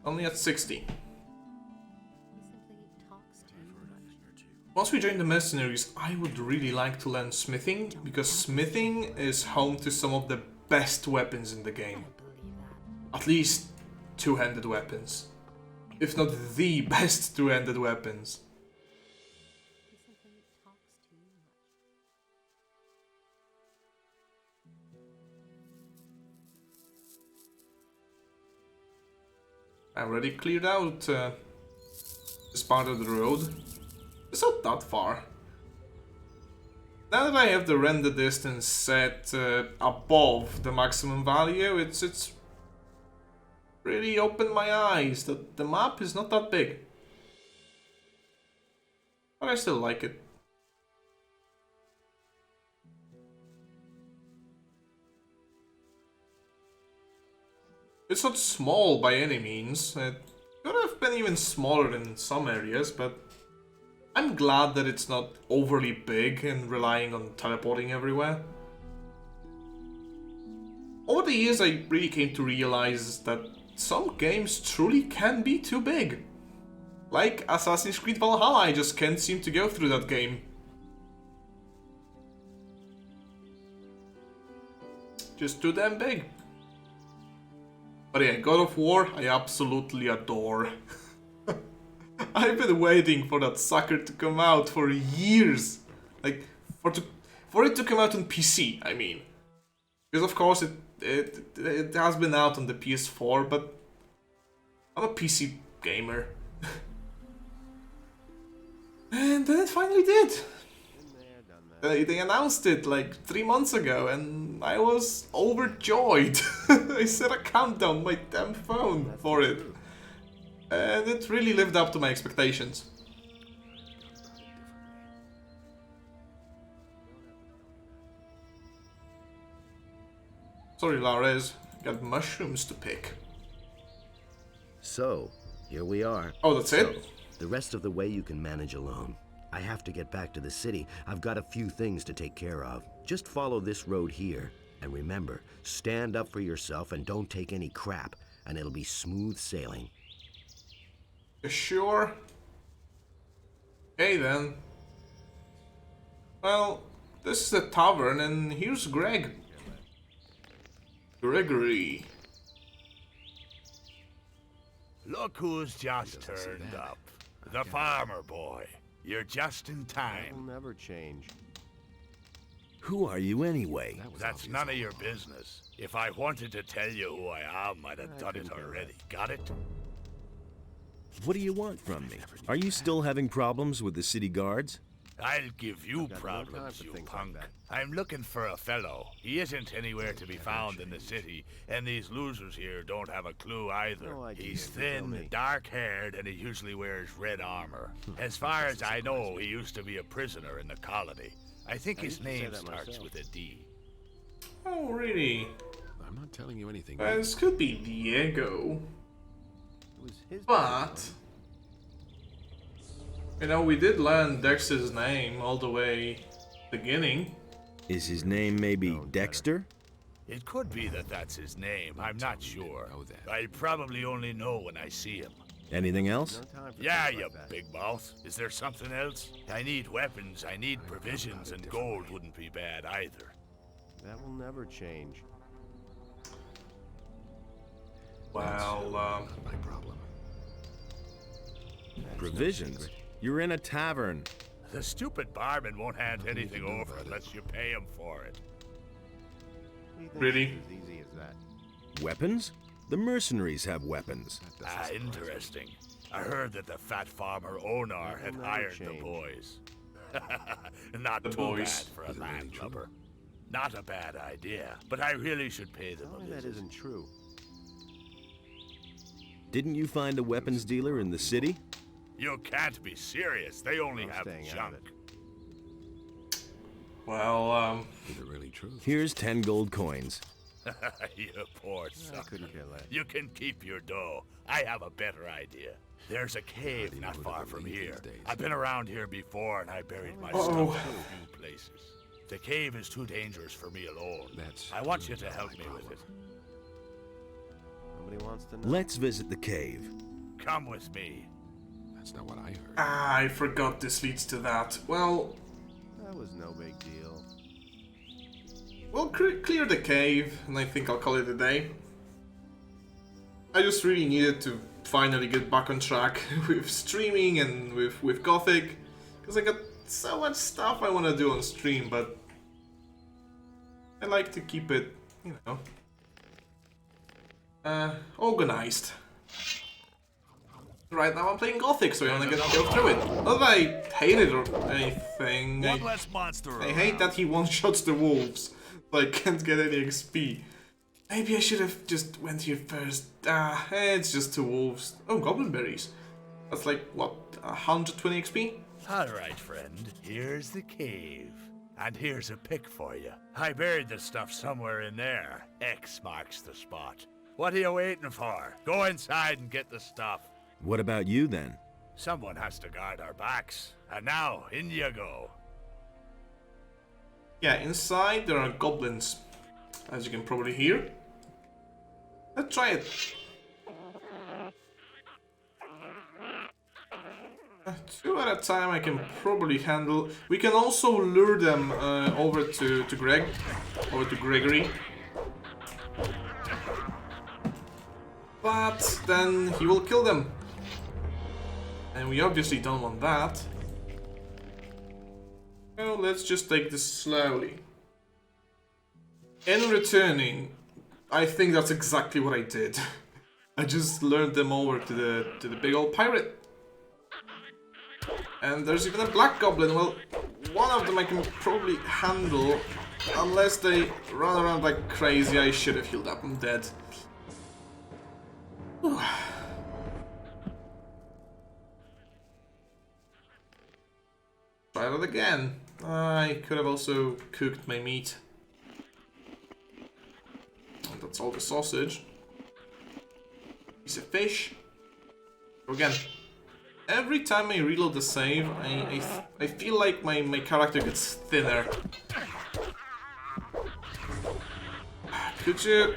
Only at 60. Once we join the mercenaries, I would really like to learn smithing, because smithing is home to some of the best weapons in the game. At least two-handed weapons. If not the best two-handed weapons. I already cleared out this part of the road. It's not that far. Now that I have the render distance set above the maximum value, it's really opened my eyes that the map is not that big. But I still like it. It's not small by any means. It could have been even smaller in some areas, but I'm glad that it's not overly big and relying on teleporting everywhere. Over the years I really came to realize that some games truly can be too big. Like Assassin's Creed Valhalla, I just can't seem to go through that game. Just too damn big. But yeah, God of War, I absolutely adore. I've been waiting for that sucker to come out for years. Like, for it to come out on PC, I mean. Because of course it has been out on the PS4, but I'm a PC gamer. And then it finally did. They announced it like 3 months ago and I was overjoyed. I set a countdown on my damn phone for it. And it really lived up to my expectations. Sorry, Lares, got mushrooms to pick. So, here we are. Oh, that's it? The rest of the way you can manage alone. I have to get back to the city. I've got a few things to take care of. Just follow this road here. And remember, stand up for yourself and don't take any crap, and it'll be smooth sailing. You sure? Okay then. Well, this is the tavern and here's Greg. Gregory. Look who's just turned up. The farmer boy. You're just in time. That'll never change. Who are you anyway? That's none of your business. If I wanted to tell you who I am, I'd have done it already. Got it? What do you want from me? Are you still having problems with the city guards? I'll give you problems, you punk. I'm looking for a fellow. He isn't anywhere to be found in the city, and these losers here don't have a clue either. He's thin, dark-haired, and he usually wears red armor. As far as I know, he used to be a prisoner in the colony. I think his name starts with a D. Oh, really? I'm not telling you anything. This could be Diego. But you know, we did learn Dexter's name all the way beginning. Is his name maybe Dexter? It could be that that's his name. I'm not sure. I'll probably only know when I see him. Anything else? Yeah, you big mouth. Is there something else? I need weapons, I need provisions, and gold wouldn't be bad either. That will never change. Well, my problem. Provisions? You're in a tavern. The stupid barman won't hand anything over unless you pay him for it. Really? As easy as that. Weapons? The mercenaries have weapons. Ah, interesting. I heard that the fat farmer Onar had hired the boys. Not The too boys. bad for a landlubber. Not a bad idea, but I really should pay them a That visit. isn't true. Didn't you find a weapons dealer in the city? You can't be serious. They only have staying out junk. of well, Is it really true? Here's 10 gold coins. You poor son. couldn't care less. You can keep your dough. I have a better idea. There's a cave not far from here. I've been around here before and I buried my stuff in a few places. The cave is too dangerous for me alone. I want you to help me with it. Nobody wants to know. Let's visit the cave. Come with me. That's not what I heard. Ah, I forgot this leads to that. Well, That was no big deal. we'll clear the cave, and I think I'll call it a day. I just really needed to finally get back on track with streaming and with Gothic, because I got so much stuff I want to do on stream, but I like to keep it, you know, organized. Right now I'm playing Gothic, so I only get to go through it. Not that I hate it or anything. One less monster. I hate that he one-shots the wolves, so I can't get any XP. Maybe I should have just went here first. It's just 2 wolves. Oh, goblin berries. That's like, what, 120 XP? Alright, friend. Here's the cave. And here's a pick for you. I buried the stuff somewhere in there. X marks the spot. What are you waiting for? Go inside and get the stuff. What about you then? Someone has to guard our backs. And now, in you go. Yeah, inside there are goblins, as you can probably hear. Let's try it. 2 at a time I can probably handle. We can also lure them over to Gregory. But then he will kill them. And we obviously don't want that. So let's just take this slowly. In returning, I think that's exactly what I did. I just lured them over to the big old pirate. And there's even a black goblin. Well, one of them I can probably handle. Unless they run around like crazy. I should have healed up. I'm dead. Whew. Try that again. I could have also cooked my meat. And that's all the sausage. Piece of fish. So again, every time I reload the save, I feel like my character gets thinner. Could you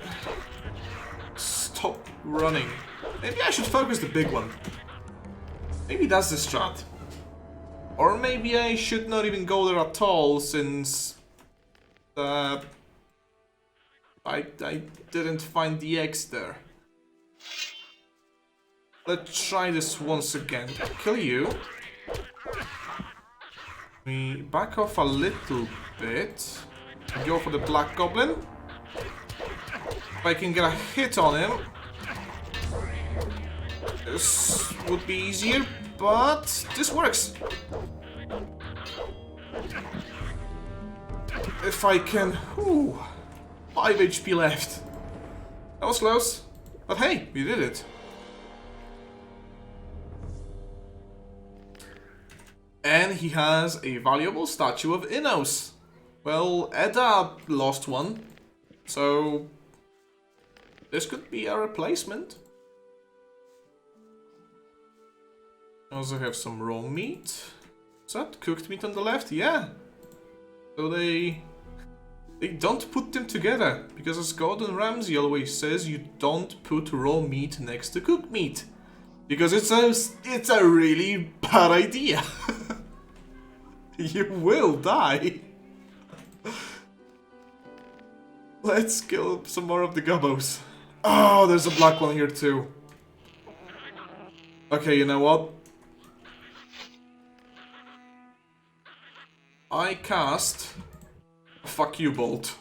stop running? Maybe I should focus the big one. Maybe that's the strat. Or maybe I should not even go there at all, since I didn't find the X there. Let's try this once again. Kill you. We back off a little bit. Go for the black goblin. If I can get a hit on him, this would be easier, but this works. If I can... Ooh, 5 HP left. That was close, but hey, we did it. And he has a valuable statue of Innos. Well, Edda lost one, so this could be a replacement. I also have some raw meat. Is that cooked meat on the left? Yeah. So they don't put them together, because as Gordon Ramsay always says, you don't put raw meat next to cooked meat, because it's a really bad idea. You will die. Let's kill some more of the gobbos. Oh, there's a black one here too. Okay, you know what? I cast a fuck you bolt.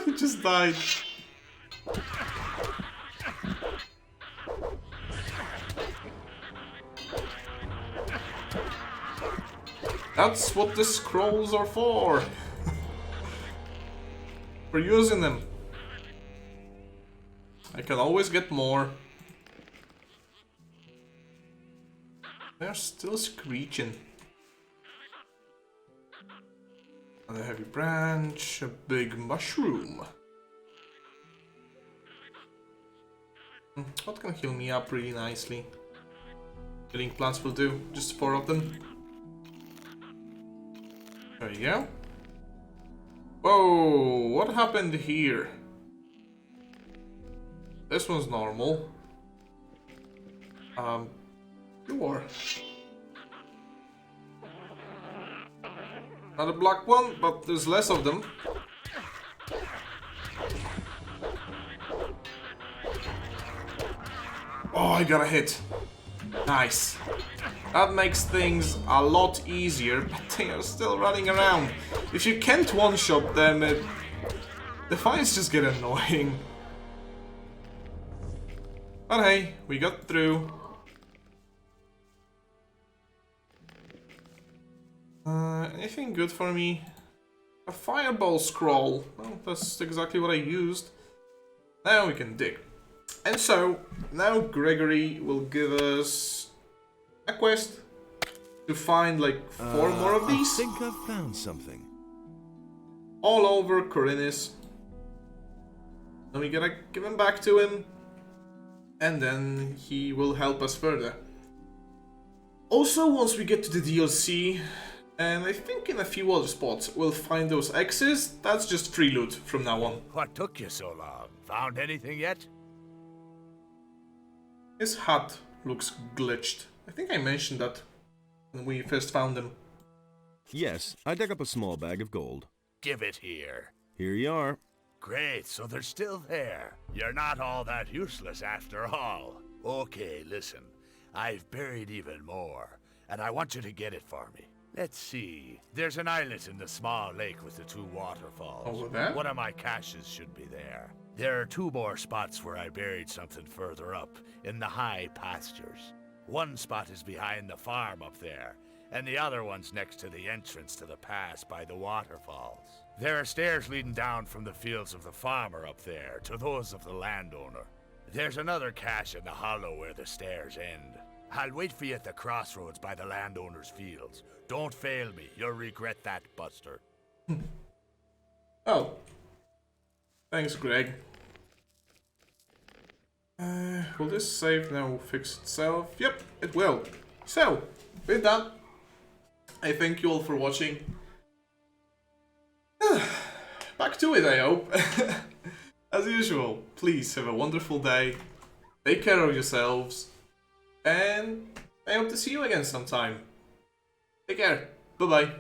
He just died. That's what the scrolls are for. For using them. I can always get more. They're still screeching. A heavy branch, a big mushroom. What can heal me up really nicely? Healing plants will do, just 4 of them. There you go. Whoa, what happened here? This one's normal. Sure. Not a black one, but there's less of them. Oh, I got a hit. Nice. That makes things a lot easier, but they are still running around. If you can't one-shot them, the fights just get annoying. But hey, we got through. Anything good for me? A fireball scroll. Well, that's exactly what I used. Now we can dig. And so, now Gregory will give us a quest to find like 4 more of these. I think I've found something. All over Corinis. Then we gotta give him back to him. And then he will help us further. Also, once we get to the DLC, and I think in a few other spots, we'll find those X's. That's just free loot from now on. What took you so long? Found anything yet? His hat looks glitched. I think I mentioned that when we first found him. Yes, I dug up a small bag of gold. Give it here. Here you are. Great, so they're still there. You're not all that useless after all. Okay, listen. I've buried even more, and I want you to get it for me. Let's see. There's an islet in the small lake with the 2 waterfalls. Over there? One of my caches should be there. There are 2 more spots where I buried something further up, in the high pastures. One spot is behind the farm up there, and the other one's next to the entrance to the pass by the waterfalls. There are stairs leading down from the fields of the farmer up there to those of the landowner. There's another cache in the hollow where the stairs end. I'll wait for you at the crossroads by the landowner's fields. Don't fail me. You'll regret that, Buster. Oh. Thanks, Greg. Will this save now fix itself? Yep, it will. So, with that, I thank you all for watching. Back to it, I hope. As usual, please have a wonderful day. Take care of yourselves. And I hope to see you again sometime. Take care. Bye-bye.